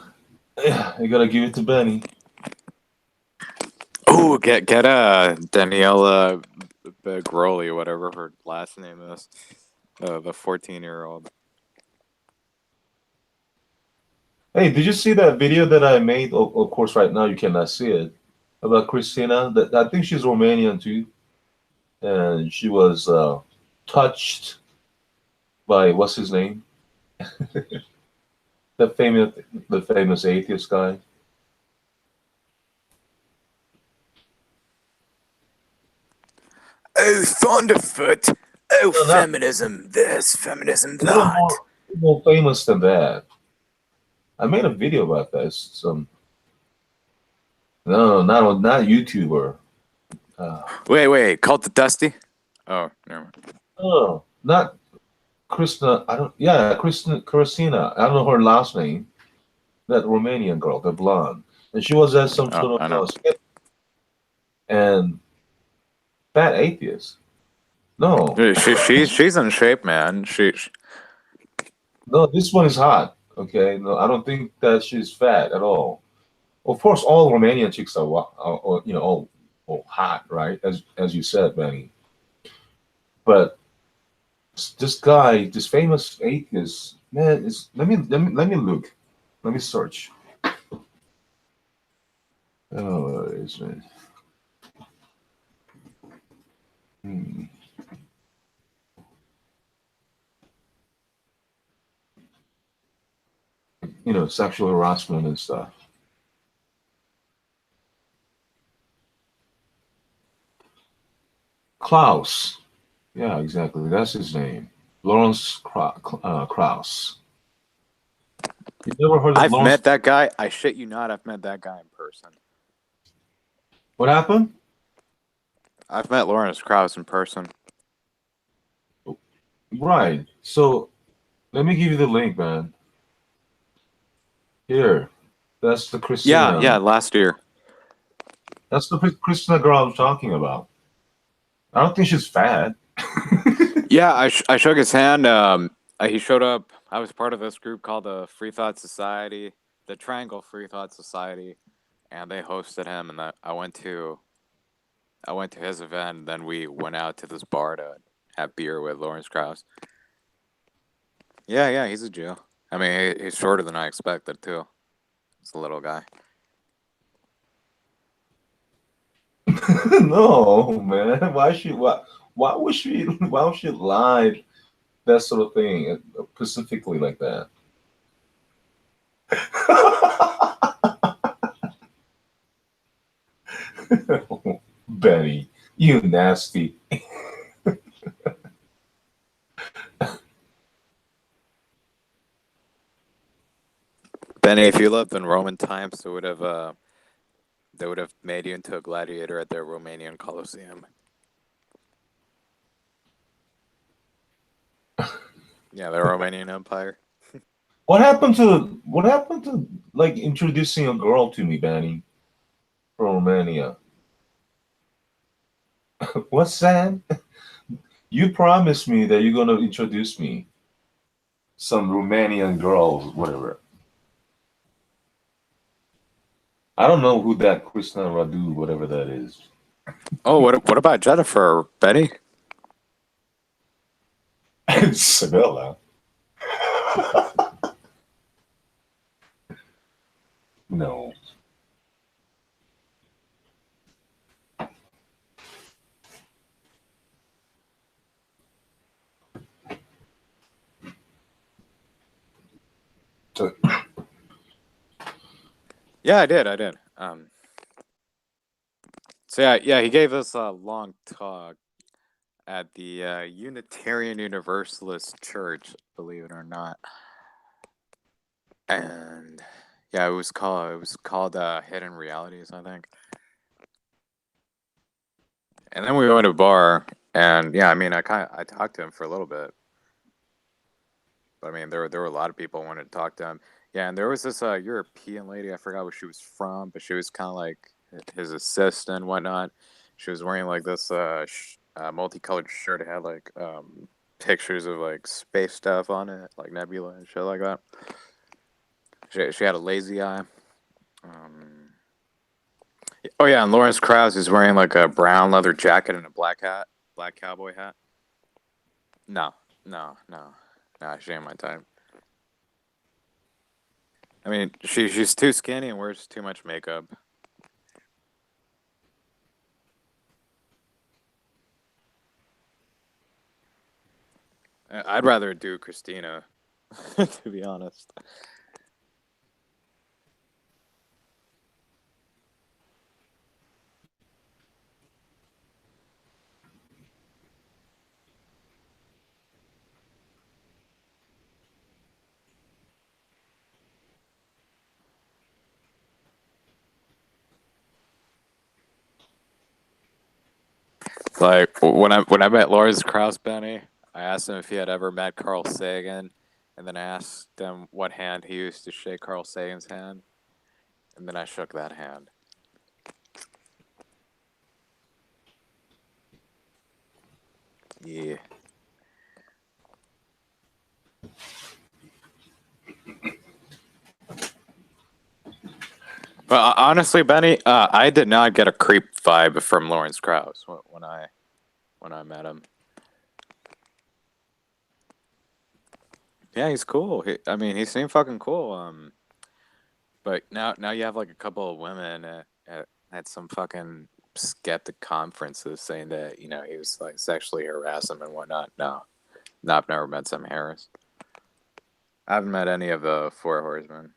Yeah, you gotta give it to Benny. Oh, get Daniela Groli, whatever her last name is, the 14-year-old. Hey, did you see that video that I made? Of course, right now you cannot see it. About Christina. That I think she's Romanian too, and she was touched by what's his name? the famous atheist guy. Oh, Thunderfoot. Oh, No, not feminism this, feminism a little that. more famous than that. I made a video about that. It's some no, not YouTuber. Wait, called the Dusty? Oh, never mind. No, not Krishna. I don't. Yeah, Christina. I don't know her last name. That Romanian girl, the blonde, and she was at some Oh, sort I of know. skit and fat atheist. No, She's in shape, man. no, this one is hot. Okay, no, I don't think that she's fat at all. Of course, all Romanian chicks are all hot, right? As you said, Benny. But this guy, this famous atheist, man, is let me look, let me search. Oh, where is it? Hmm. Sexual harassment and stuff. Klaus. Yeah, exactly. That's his name. Lawrence Krauss. You never heard of I've Lawrence? met that guy. I shit you not, I've met that guy in person. What happened? I've met Lawrence Krauss in person. Right. So let me give you the link, man. Here. That's the Christina. Yeah, last year. That's the Christina girl I'm talking about. I don't think she's fat. Yeah, I shook his hand. He showed up. I was part of this group called the Free Thought Society, the Triangle Free Thought Society, and they hosted him. And I went to his event. And then we went out to this bar to have beer with Lawrence Krauss. Yeah, he's a Jew. I mean, he's shorter than I expected too. He's a little guy. No, man. Why would she lie that sort of thing specifically like that? Benny, you nasty. Benny, if you lived in Roman times, they would have made you into a gladiator at their Romanian Colosseum. Yeah, the Romanian Empire. What happened to like introducing a girl to me, Benny, from Romania? What's that? You promised me that you're gonna introduce me some Romanian girls, whatever. I don't know who that Krishna Radu, whatever that is. Oh, what about Jennifer, Benny? Sevilla. No. So, Yeah, I did. So yeah, he gave us a long talk at the Unitarian Universalist Church, believe it or not. And yeah, it was called Hidden Realities, I think. And then we went to a bar, and yeah, I mean, I talked to him for a little bit. But I mean, there were a lot of people who wanted to talk to him. Yeah, and there was this European lady, I forgot where she was from, but she was kind of like his assistant and whatnot. She was wearing like this multicolored shirt. It had like pictures of like space stuff on it, like nebula and shit like that. She had a lazy eye. Oh yeah, and Lawrence Krauss is wearing like a brown leather jacket and a black cowboy hat. No, no, she ain't my type. I mean, she's too skinny and wears too much makeup. I'd rather do Christina, to be honest. Like when I met Lawrence Krauss, Benny, I asked him if he had ever met Carl Sagan, and then I asked him what hand he used to shake Carl Sagan's hand, and then I shook that hand. Yeah. But honestly, Benny, I did not get a creep vibe from Lawrence Krauss when I met him. Yeah, he's cool. I mean, he seemed fucking cool. But now you have like a couple of women at some fucking skeptic conferences saying that he was like sexually harassing them and whatnot. No, I've never met Sam Harris. I haven't met any of the Four Horsemen.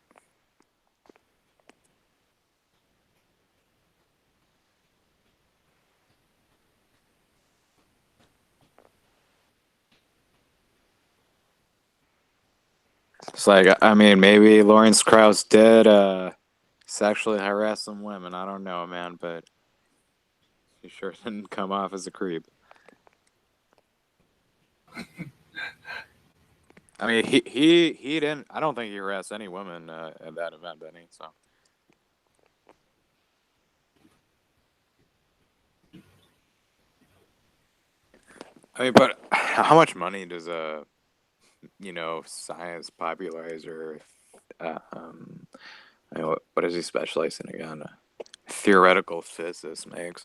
It's like, I mean, maybe Lawrence Krauss did sexually harass some women. I don't know, man, but he sure didn't come off as a creep. I mean, he didn't. I don't think he harassed any women at that event, Benny. So. I mean, but how much money does a science popularizer? What does he specialize in again? Theoretical physicist makes.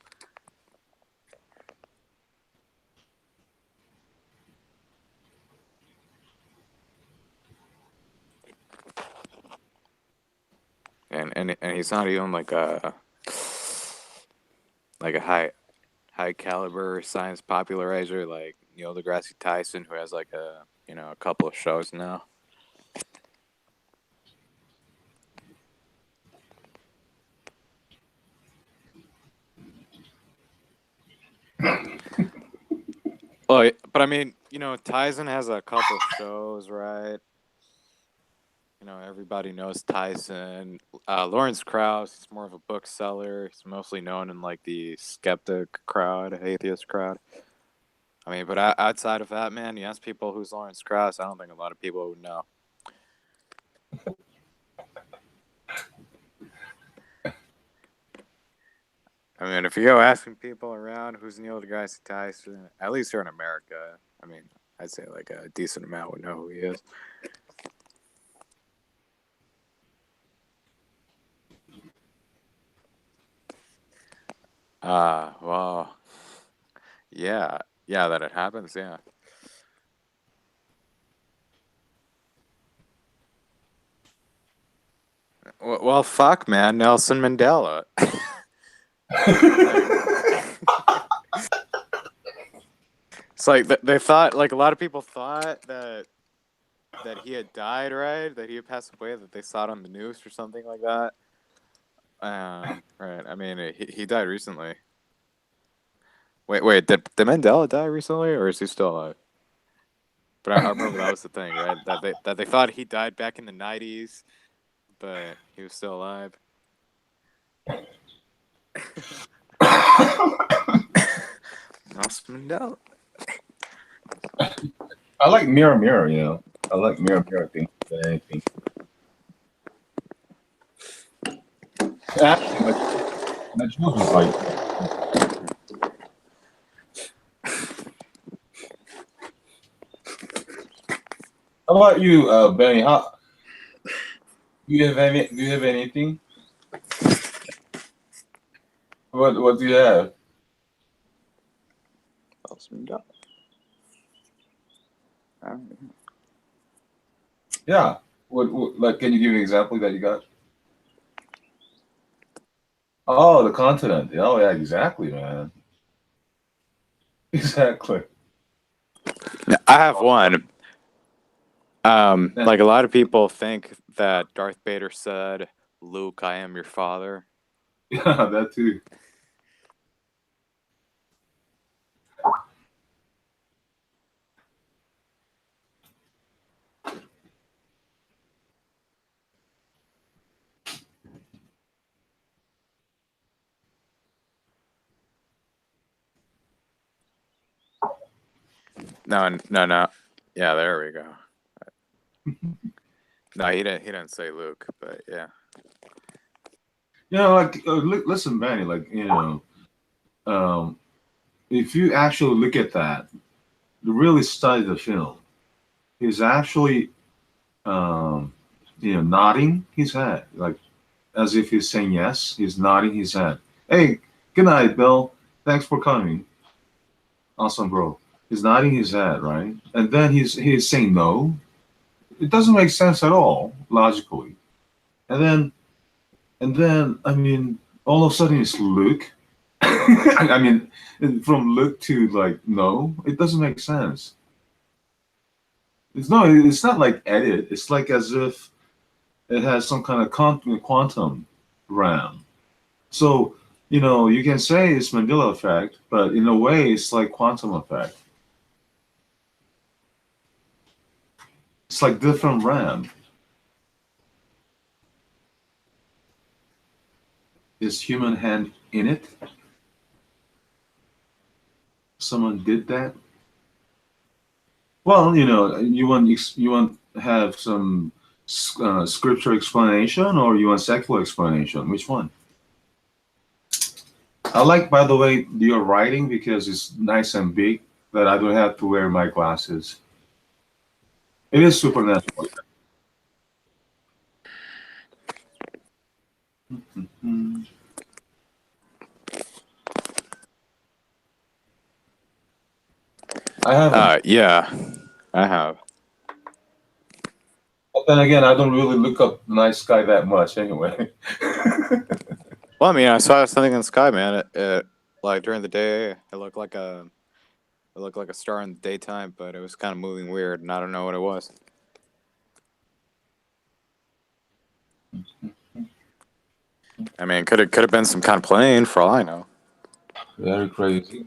And he's not even like a high caliber science popularizer like Neil deGrasse Tyson, who has like a couple of shows now. Well, but I mean, Tyson has a couple shows, right? Everybody knows Tyson. Lawrence Krauss is more of a bookseller. He's mostly known in like the skeptic crowd, atheist crowd. I mean, but outside of that, man, you ask people who's Lawrence Krauss, I don't think a lot of people would know. I mean, if you go asking people around who's Neil deGrasse Tyson, at least here in America, I mean, I'd say like a decent amount would know who he is. Well, yeah, that it happens, yeah. Well, fuck, man, Nelson Mandela. It's like they thought, like a lot of people thought that he had died, right? That he had passed away. That they saw it on the news or something like that. Right. I mean, he died recently. Wait. Did Mandela die recently, or is he still alive? But I remember that was the thing, right? That they thought he died back in the '90s, but he was still alive. Nelson Mandela. I like mirror, mirror. You know, I like mirror, mirror thing than anything. Actually, my Jules was right. How about you, Benny? How do you have any? Do you have anything? What do you have? Nelson Mandela. Yeah. What like? Can you give an example that you got? Oh, the continent. Oh, yeah, exactly, man. Exactly. I have one. Yeah. Like a lot of people think that Darth Vader said, "Luke, I am your father." Yeah, that too. No. Yeah, there we go. No, he didn't say Luke, but yeah. You know, like, listen, Benny, like, if you actually look at that, really study the film, he's actually, nodding his head, like, as if he's saying yes. He's nodding his head. Hey, good night, Bill. Thanks for coming. Awesome, bro. He's nodding his head, right? And then he's saying no. It doesn't make sense at all, logically. And then I mean, all of a sudden it's Luke. I mean, from Luke to like no, it doesn't make sense. It's not like edit. It's like as if it has some kind of quantum realm. So you can say it's Mandela effect, but in a way, it's like quantum effect. It's like different RAM. Is human hand in it? Someone did that. Well, you want have some scripture explanation, or you want secular explanation? Which one? I like, by the way, your writing because it's nice and big, that I don't have to wear my glasses. It is supernatural. Mhm. I haven't. Yeah, I have. But then again, I don't really look up the night sky that much anyway. Well, I mean, I saw something in the sky, man. It like during the day, it looked like a star in the daytime, but it was kind of moving weird, and I don't know what it was. I mean, could have been some kind of plane, for all I know. Very crazy.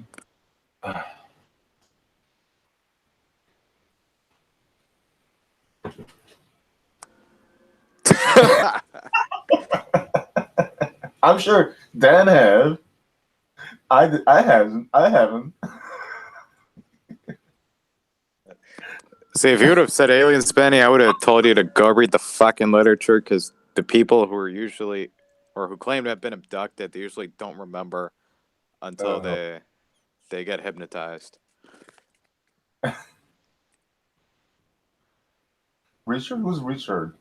I'm sure Dan have. I haven't. I haven't. See, if you would have said alien Spenny, I would have told you to go read the fucking literature, because the people who are usually, or who claim to have been abducted, they usually don't remember until they get hypnotized. Richard? Who's Richard?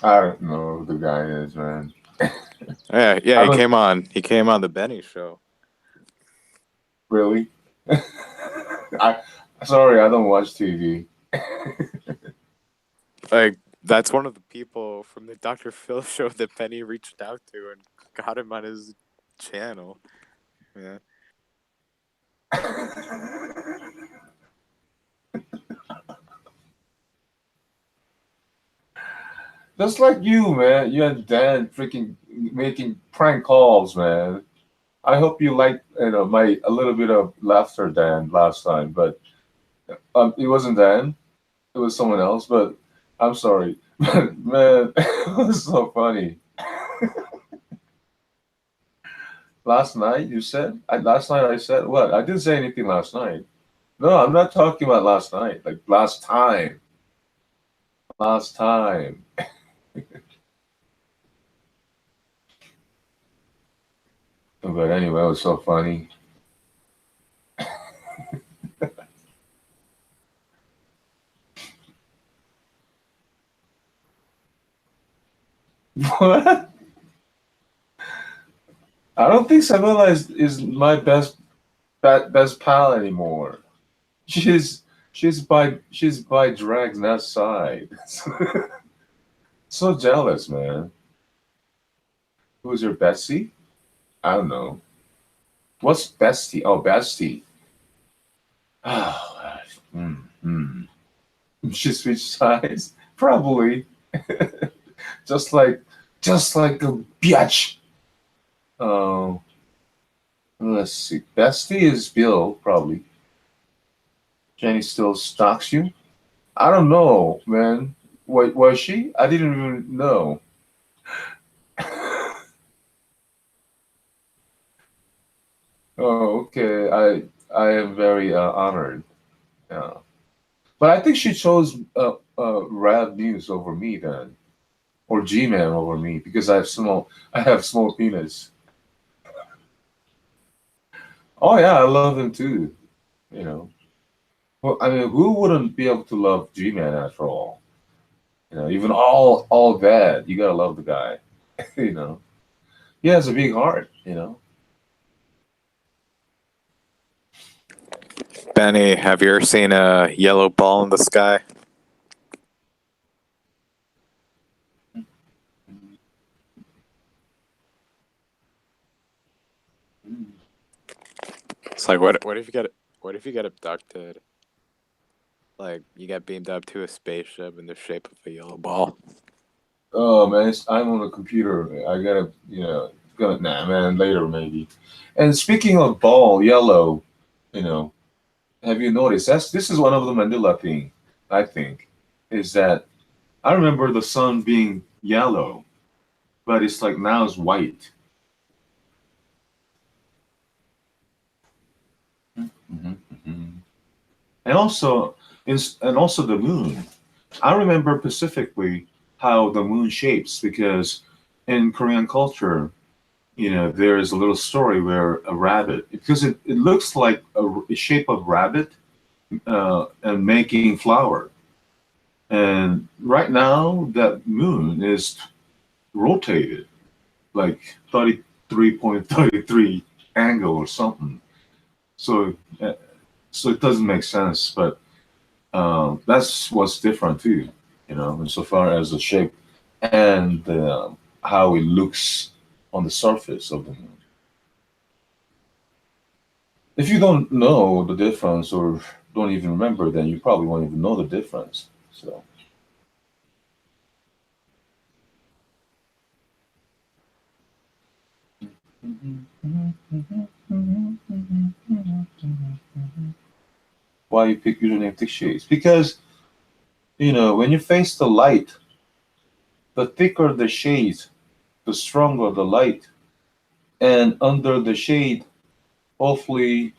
I don't know who the guy is, man. Yeah, I he don't came on. He came on the Benny show. really. I sorry, I don't watch TV. like that's one of the people from the Dr. Phil show that Penny reached out to and got him on his channel. Yeah. Just like you, man. You and Dan freaking making prank calls, man. I hope you liked, my a little bit of laughter, Dan, last time, but it wasn't Dan. It was someone else. But I'm sorry, man. It was so funny. Last night you said. Last night I said what? I didn't say anything last night. No, I'm not talking about last night. Like last time. Last time. But anyway, it was so funny. What? I don't think Sabella is my best pal anymore. She's by Drag's that side. So jealous, man. Who's your bestie? I don't know. What's bestie? Oh, bestie. Oh, she switched sides? Probably. just like a bitch. Oh, let's see. Bestie is Bill, probably. Jenny still stalks you? I don't know, man. What was she? I didn't even know. Oh, okay. I am very honored. Yeah. But I think she chose Rad News over me then, or G-Man over me because I have small penis. Oh yeah, I love him too. You know. Well, I mean, who wouldn't be able to love G-Man after all? Even all bad, you gotta love the guy. you know. He has a big heart. Benny, have you ever seen a yellow ball in the sky? It's like what if you get abducted? Like you get beamed up to a spaceship in the shape of a yellow ball. Oh man, I'm on the computer. I gotta, nah, man, later maybe. And speaking of ball, yellow, you know, have you noticed? This is one of the Mandela thing, I think, is that I remember the sun being yellow, but it's like now it's white. Mhm, mhm. And also the moon. I remember specifically how the moon shapes because in Korean culture, there is a little story where a rabbit, because it looks like a shape of rabbit and making flower. And right now, that moon is rotated like 33.33 angle or something. So, so it doesn't make sense, but that's what's different too, insofar as the shape and how it looks on the surface of the moon. If you don't know the difference or don't even remember, then you probably won't even know the difference. So, why you pick username Thickshades? Because when you face the light, the thicker the shades, the stronger the light, and under the shade, hopefully,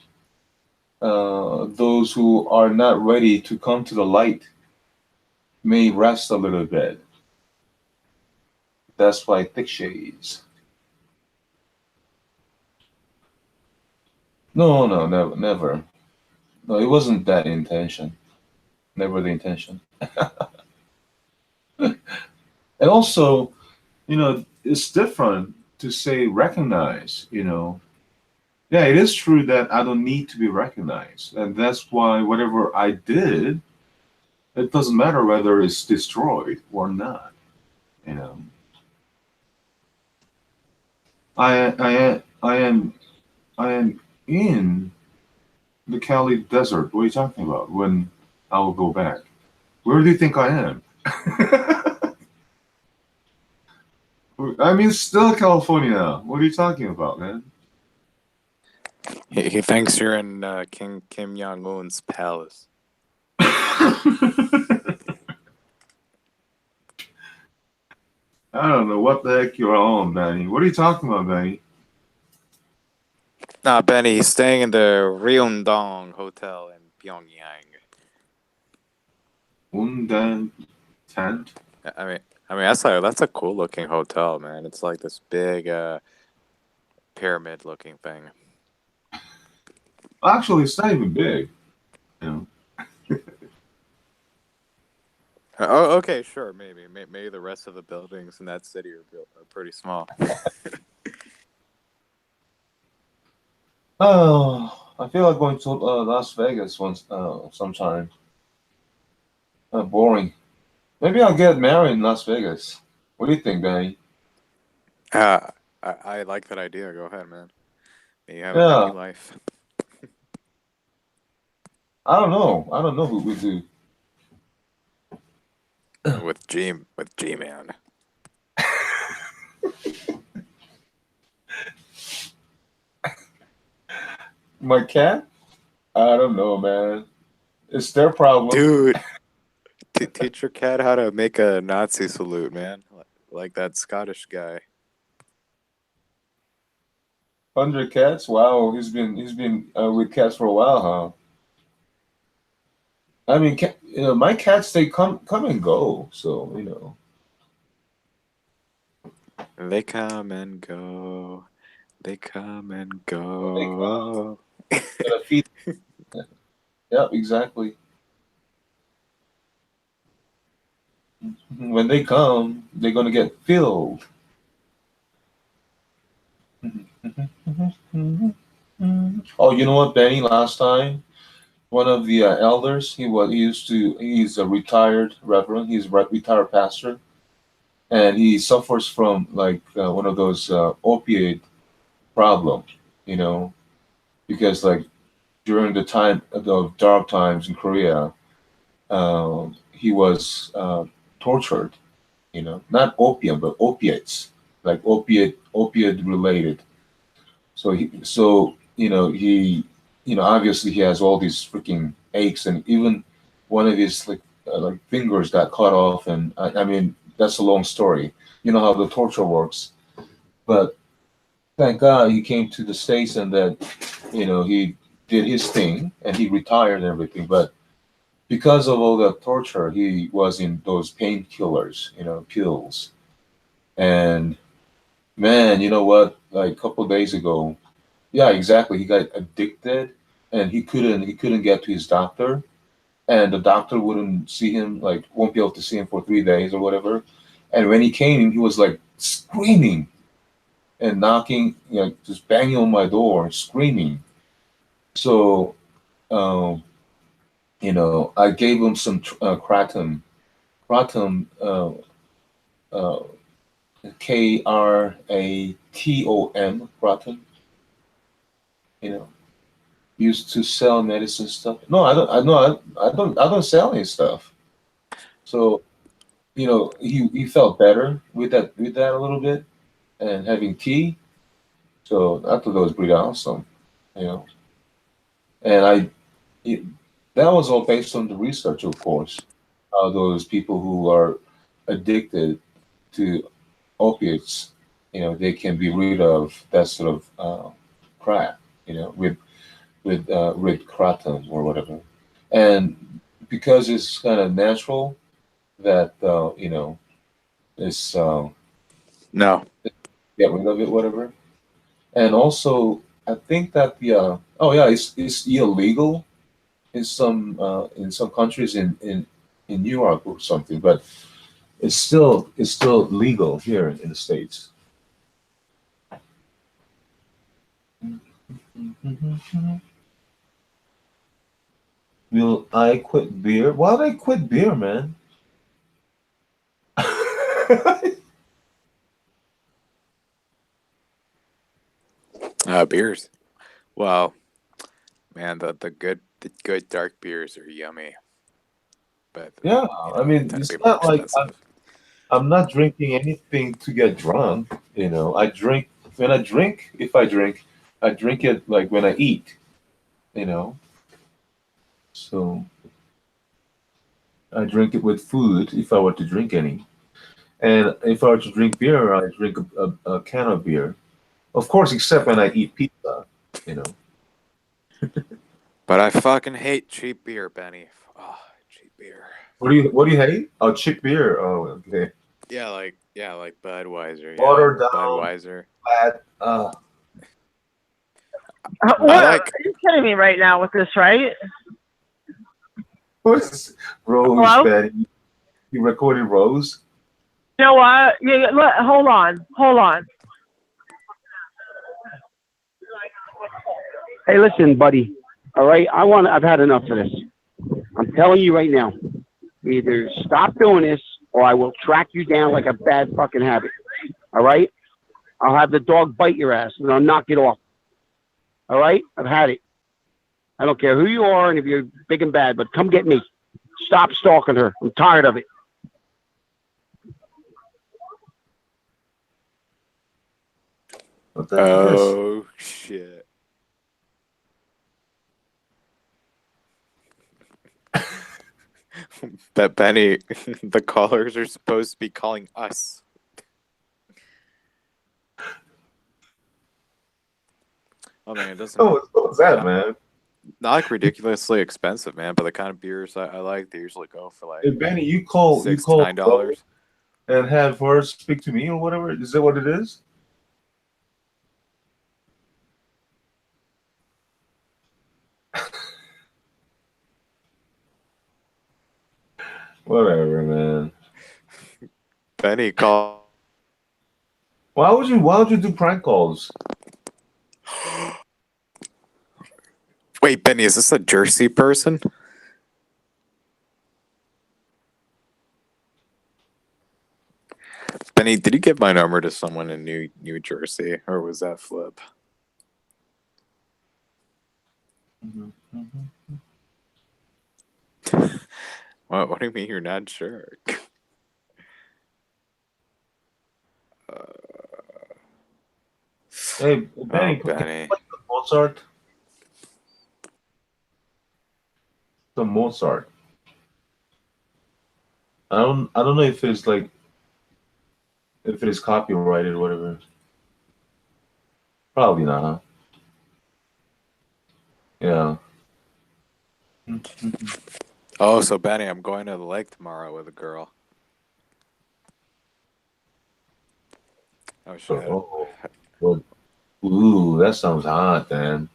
those who are not ready to come to the light may rest a little bit. That's why thick shades. No, no, never, never. No, it wasn't that intention. Never the intention. And also, it's different to say recognize. Yeah, it is true that I don't need to be recognized, and that's why whatever I did, It doesn't matter whether it's destroyed or not. You know, I am in the Cali desert. What are you talking about? When I'll go back? Where do you think I am? I mean, still California. What are you talking about, man? He thinks you're in King Kim Jong Un's palace. I don't know what the heck you're on, Benny. What are you talking about, Benny? Nah, Benny, he's staying in the Ryongdong Hotel in Pyongyang. Undan tent? I mean that's a cool looking hotel, man. It's like this big pyramid looking thing. Actually, it's not even big. You know. Oh, okay, sure, maybe the rest of the buildings in that city are pretty small. Oh, I feel like going to Las Vegas once sometime. Boring. Maybe I'll get married in Las Vegas. What do you think, Benny? I like that idea. Go ahead, man. May you have a Yeah, happy life. I don't know. I don't know who we do. with G-Man. My cat? I don't know, man. It's their problem. Dude, teach your cat how to make a Nazi salute, man. Like that Scottish guy. 100 cats? Wow, he's been with cats for a while, huh? I mean, my cats they come and go, so you know. They come and go. They come and They go. gotta feed. Yep, exactly. When they come, they're gonna get filled. Oh, you know what, Benny? Last time, one of the elders, he's a retired reverend. He's a retired pastor, and he suffers from like one of those opiate problems. You know, because like during the time of the dark times in Korea, he was tortured. You know, not opium, but opiates, like opiate related. So obviously he has all these freaking aches, and even one of his like fingers got cut off, and I mean that's a long story. You know how the torture works, but thank God he came to the States, and that he did his thing and he retired and everything. But because of all that torture, he was in those painkillers, pills. And man, you know what? Like a couple of days ago, yeah, exactly. He got addicted, and he couldn't get to his doctor, and the doctor wouldn't see him, like won't be able to see him for 3 days or whatever. And when he came, he was like screaming and knocking, just banging on my door, screaming. So, um, I gave him some kratom, uh, kratom, you know, used to sell medicine stuff. No, I don't. I no, I don't sell any stuff. So he felt better with that a little bit, and having tea. So I thought that was pretty awesome, you know. And it, that was all based on the research, of course. How those people who are addicted to opiates, they can be rid of that sort of crap, with kratom or whatever. And because it's kind of natural that it's No. get rid of it, whatever. And also, I think that the oh yeah, it's illegal in some countries in New York or something, but it's still legal here in the States. Will I quit beer? Why would I quit beer, man? Beers. Well, man, the good dark beers are yummy, but Yeah, I mean, tend to it's be more not like expensive. I'm not drinking anything to get drunk. I drink when I drink. If I drink it like when I eat. You know, so I drink it with food if I were to drink any. And if I were to drink beer, I drink a can of beer. Of course, except when I eat pizza. You know. But I fucking hate cheap beer, Benny. Oh, cheap beer. What do you hate? Oh, cheap beer. Oh, okay. Yeah, like Budweiser. Yeah, Watered down, Budweiser. flat. I What? Are like. you kidding me right now with this, right? What is Rose, Hello? Betty? You recorded Rose? You know what? Yeah, hold on. Hold on. Hey, listen, buddy. All right, I've had enough of this. I'm telling you right now. Either stop doing this, or I will track you down like a bad fucking habit. All right? I'll have the dog bite your ass, and I'll knock it off. All right? I've had it. I don't care who you are and if you're big and bad, but come get me. Stop stalking her. I'm tired of it. What the heck is this? Oh shit. But Benny, the callers are supposed to be calling us. I mean, it doesn't. Oh, what's that, man? Not like ridiculously expensive, man. But the kind of beers I like, they usually go for like Hey, Benny, you call $6 to Rose $9. and have her speak to me or whatever. Is that what it is? Whatever, man. Benny, call. Why would you do prank calls? Wait, Benny, is this a Jersey person? Benny, did you give my number to someone in New Jersey, or was that Flip? What do you mean you're not sure? Hey, Benny, Oh, can you Benny. play the Mozart? The Mozart. I don't know if it's like if it is copyrighted or whatever. Probably not, huh? Yeah. Oh, so Benny, I'm going to the lake tomorrow with a girl. Oh shit. Oh, well, ooh, that sounds hot, man.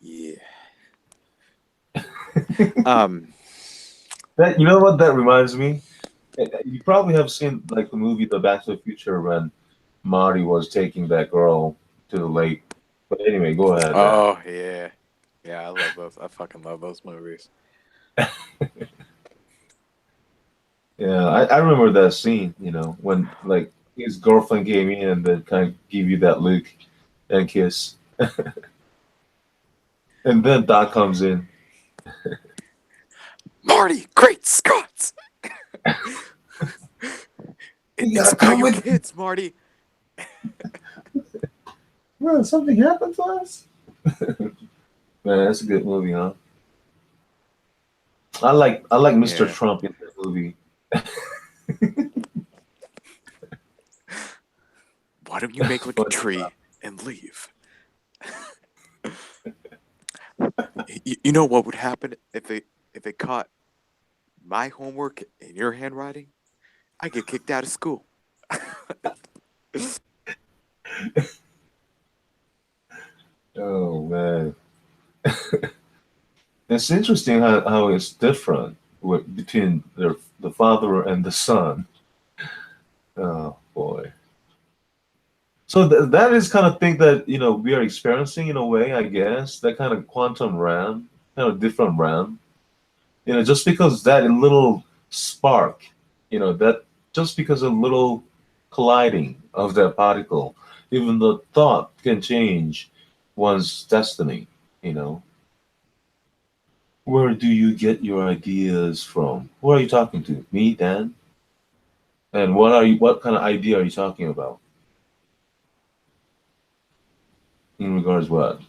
Yeah. That, you know what that reminds me? You probably have seen like the movie The Back to the Future when Marty was taking that girl to the lake. But anyway, go ahead, man. Oh yeah. Yeah, I love those. I fucking love those movies. Yeah, I remember that scene, when like his girlfriend came in and then kind of give you that look and kiss. And then Doc comes in. Marty, great Scots! It's about your kids, Marty. Well, something happened to us? Man, that's a good movie, huh? I like Mr. Yeah. Trump in that movie. Why don't you make like a tree and leave? You know what would happen if they caught my homework in your handwriting? I get kicked out of school. Oh man. It's interesting how it's different between the father and the son. Oh boy. So that is kind of thing that we are experiencing in a way, I guess. That kind of quantum realm, different realm. Just because that little spark, that just because a little colliding of that particle, even the thought can change one's destiny. You know, where do you get your ideas from? Who are you talking to? Me, Dan? And what kind of idea are you talking about? In regards what?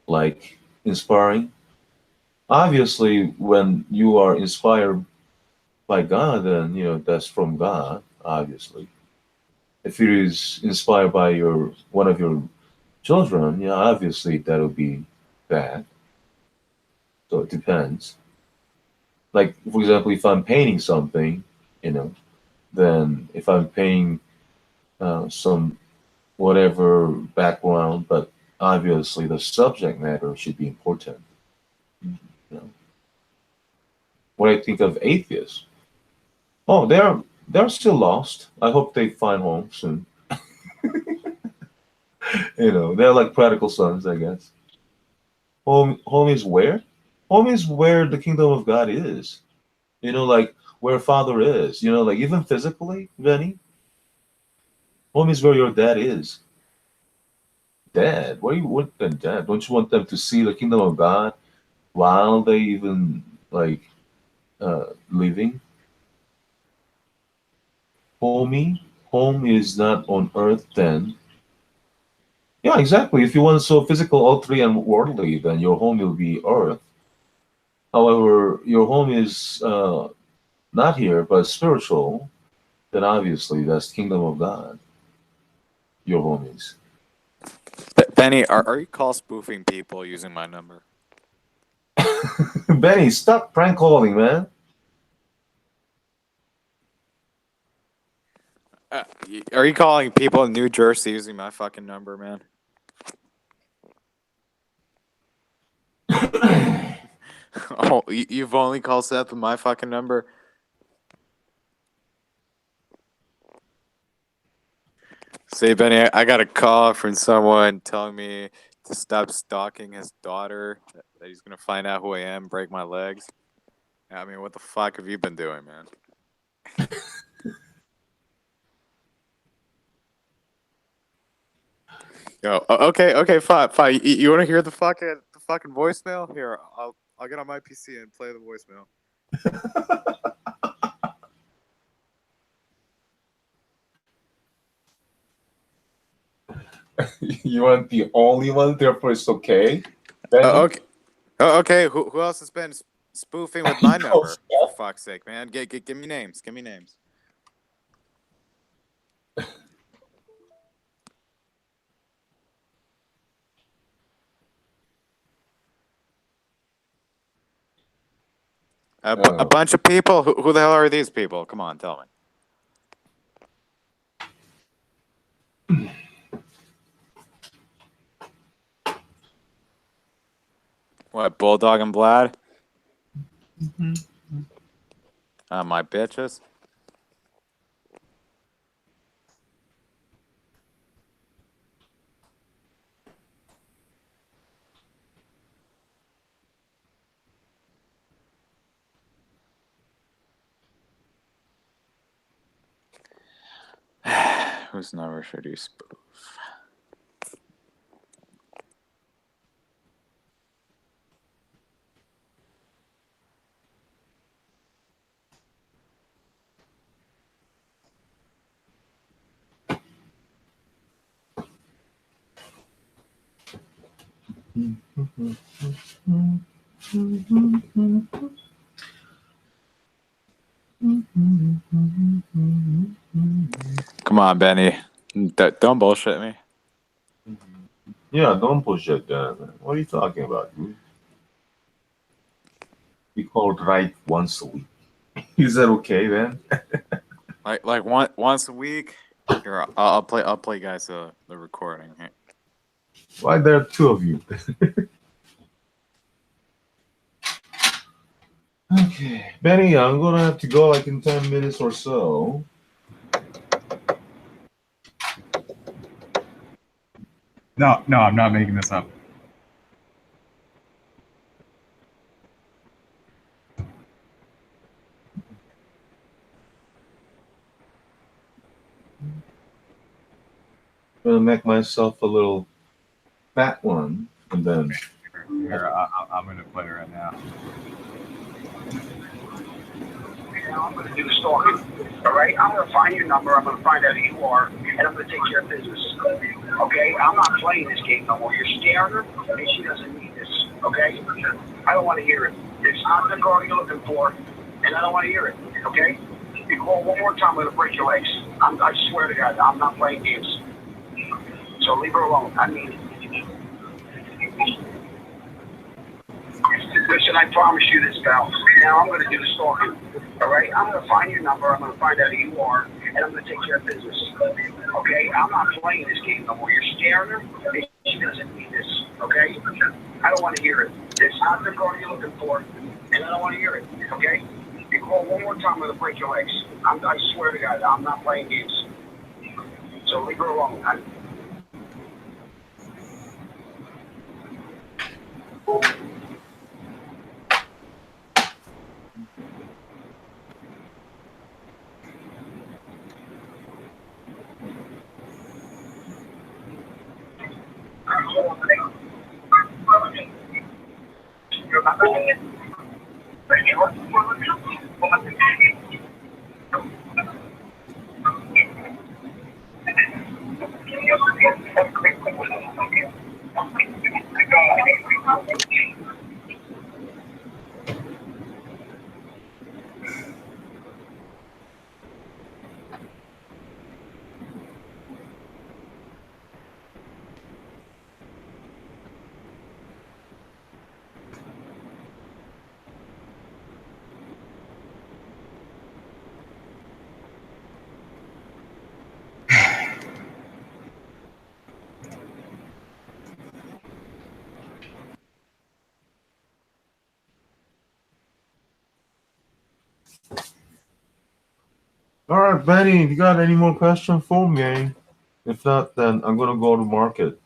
Like inspiring? Obviously, when you are inspired by God, then that's from God, obviously. If it is inspired by one of your children, yeah, obviously that'll be bad. So it depends. Like, for example, if I'm painting something, you know, then if I'm painting some whatever background, but obviously the subject matter should be important. You know. When I think of atheists, oh, they're still lost. I hope they find home soon. They're like prodigal sons, I guess. Home is where? Home is where the kingdom of God is. Like where Father is. Like even physically, Benny, home is where your dad is. Dad, what do you want them, Dad? Don't you want them to see the kingdom of God while they even like living? Home is not on earth then. Yeah, exactly. If you want so physical, earthly, and worldly, then your home will be earth. However, your home is not here, but spiritual, then obviously that's kingdom of God. Your home is. Benny, are you call spoofing people using my number? Benny, stop prank calling, man. Are you calling people in New Jersey using my fucking number, man? Oh, you've only called Seth with my fucking number? See, Benny, I got a call from someone telling me to stop stalking his daughter, that he's going to find out who I am, break my legs. I mean, what the fuck have you been doing, man? Yo, okay, fine. You want to hear the fucking voicemail? Here, I'll get on my PC and play the voicemail. You aren't the only one, therefore it's okay. Benny? Okay. Okay. Who else has been spoofing with my number? For fuck's sake, man. Give me names. Give me names. A bunch of people? Who the hell are these people? Come on, tell me. What, Bulldog and Vlad? Mm-hmm. My bitches? Whose number should you spoof? Come on, Benny. Don't bullshit me. Yeah, don't push it down, man. What are you talking about, dude? We called right once a week. Is that okay, then? like once a week. Here, I'll play guys the recording. Here. Why there are two of you? Okay, Benny, I'm gonna have to go like in 10 minutes or so. No, I'm not making this up. make myself a little fat one, and then. Here, I'm gonna play it right now. I'm going to do stalking. All right? I'm going to find your number. I'm going to find out who you are, and I'm going to take care of business. Okay? I'm not playing this game no more. You're scaring her, and she doesn't need this. Okay? I don't want to hear it. It's not the girl you're looking for, and I don't want to hear it. Okay? If you call one more time, I'm going to break your legs. I swear to God, I'm not playing games. So leave her alone. I mean, listen, I promise you this, pal. Now I'm going to do the stalking. All right? I'm going to find your number. I'm going to find out who you are, and I'm going to take care of business. Okay? I'm not playing this game no more. You're scaring her, and she doesn't need this. Okay? I don't want to hear it. It's not the girl you're looking for, and I don't want to hear it. Okay? If you call one more time, I'm going to break your legs. I swear to God, I'm not playing games. So leave her alone. All right, Benny, you got any more questions for me? If not, then I'm gonna go to market.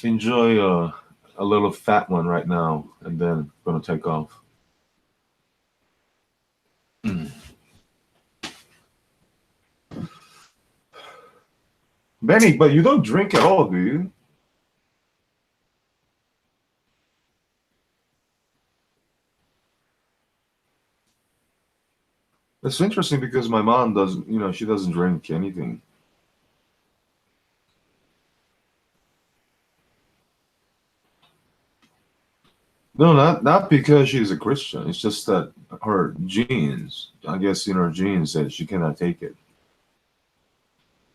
Enjoy a little fat one right now, and then I'm gonna take off. Benny, but you don't drink at all, do you? It's interesting because my mom doesn't, she doesn't drink anything. No, not because she's a Christian. It's just that her genes, I guess in her genes that she cannot take it.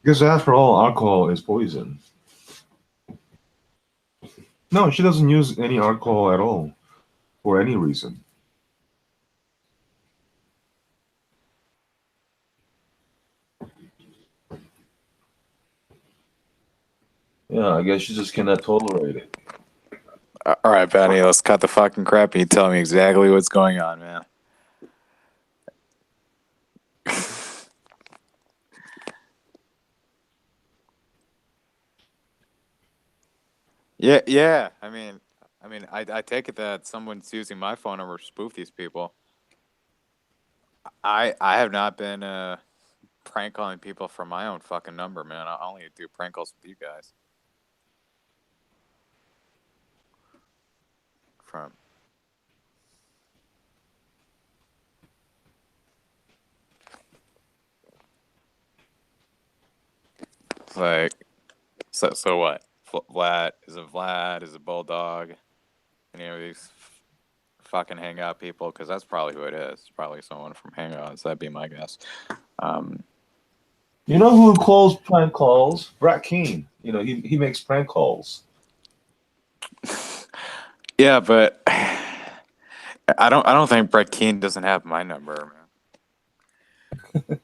Because after all, alcohol is poison. No, she doesn't use any alcohol at all for any reason. Yeah, I guess she just cannot tolerate it. All right, Benny, let's cut the fucking crap. You tell me exactly what's going on, man. Yeah. I take it that someone's using my phone number to spoof these people. I have not been prank calling people from my own fucking number, man. I only do prank calls with you guys. From like, so what? Vlad? Is it Bulldog? Any of these fucking hangout people? Because that's probably who it is. It's probably someone from Hangouts. That'd be my guess. You know who calls prank calls? Brad Keane. He makes prank calls. Yeah, but I don't think Brett Keane doesn't have my number, man.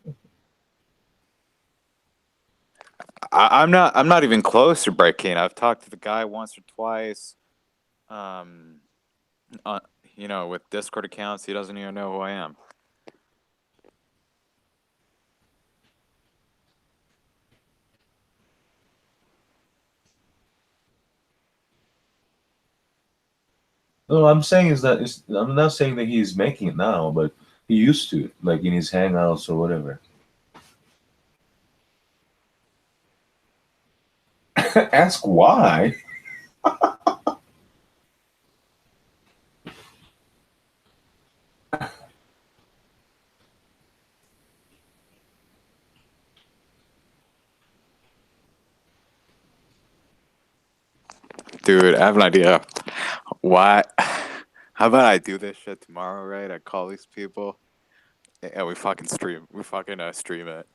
I'm not even close to Brett Keane. I've talked to the guy once or twice. With Discord accounts, he doesn't even know who I am. No, I'm saying is that I'm not saying that he's making it now, but he used to, like in his hangouts or whatever. Ask why. Dude, I have an idea. Why? How about I do this shit tomorrow, right? I call these people, and we fucking stream. We fucking stream it.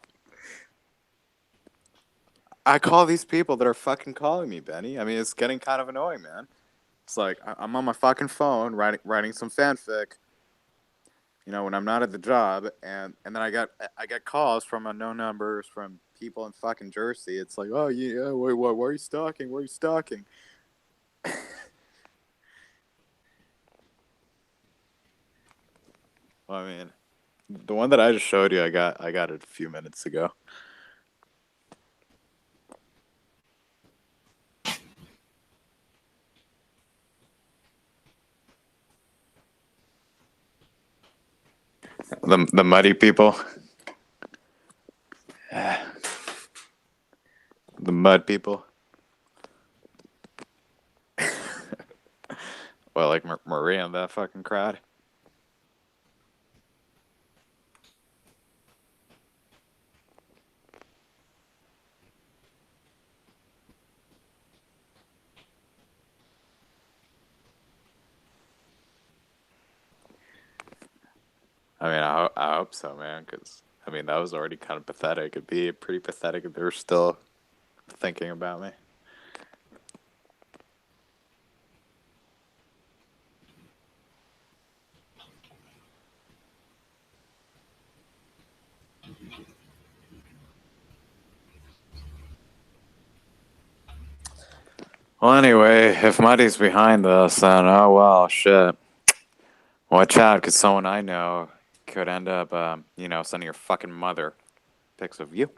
I call these people that are fucking calling me, Benny. I mean, it's getting kind of annoying, man. It's like I'm on my fucking phone writing some fanfic, you know, when I'm not at the job, and then I get calls from unknown numbers from people in fucking Jersey. It's like, oh yeah, wait, what? Why are you stalking? Why are you stalking? Well, I mean, the one that I just showed you, I got it a few minutes ago. The muddy people. The mud people. Well, like Maria and that fucking crowd. I mean, I hope so, man, because, I mean, that was already kind of pathetic. It'd be pretty pathetic if they were still thinking about me. Well, anyway, if Muddy's behind this, then oh well, shit. Watch out, because someone I know could end up, you know, sending your fucking mother pics of you.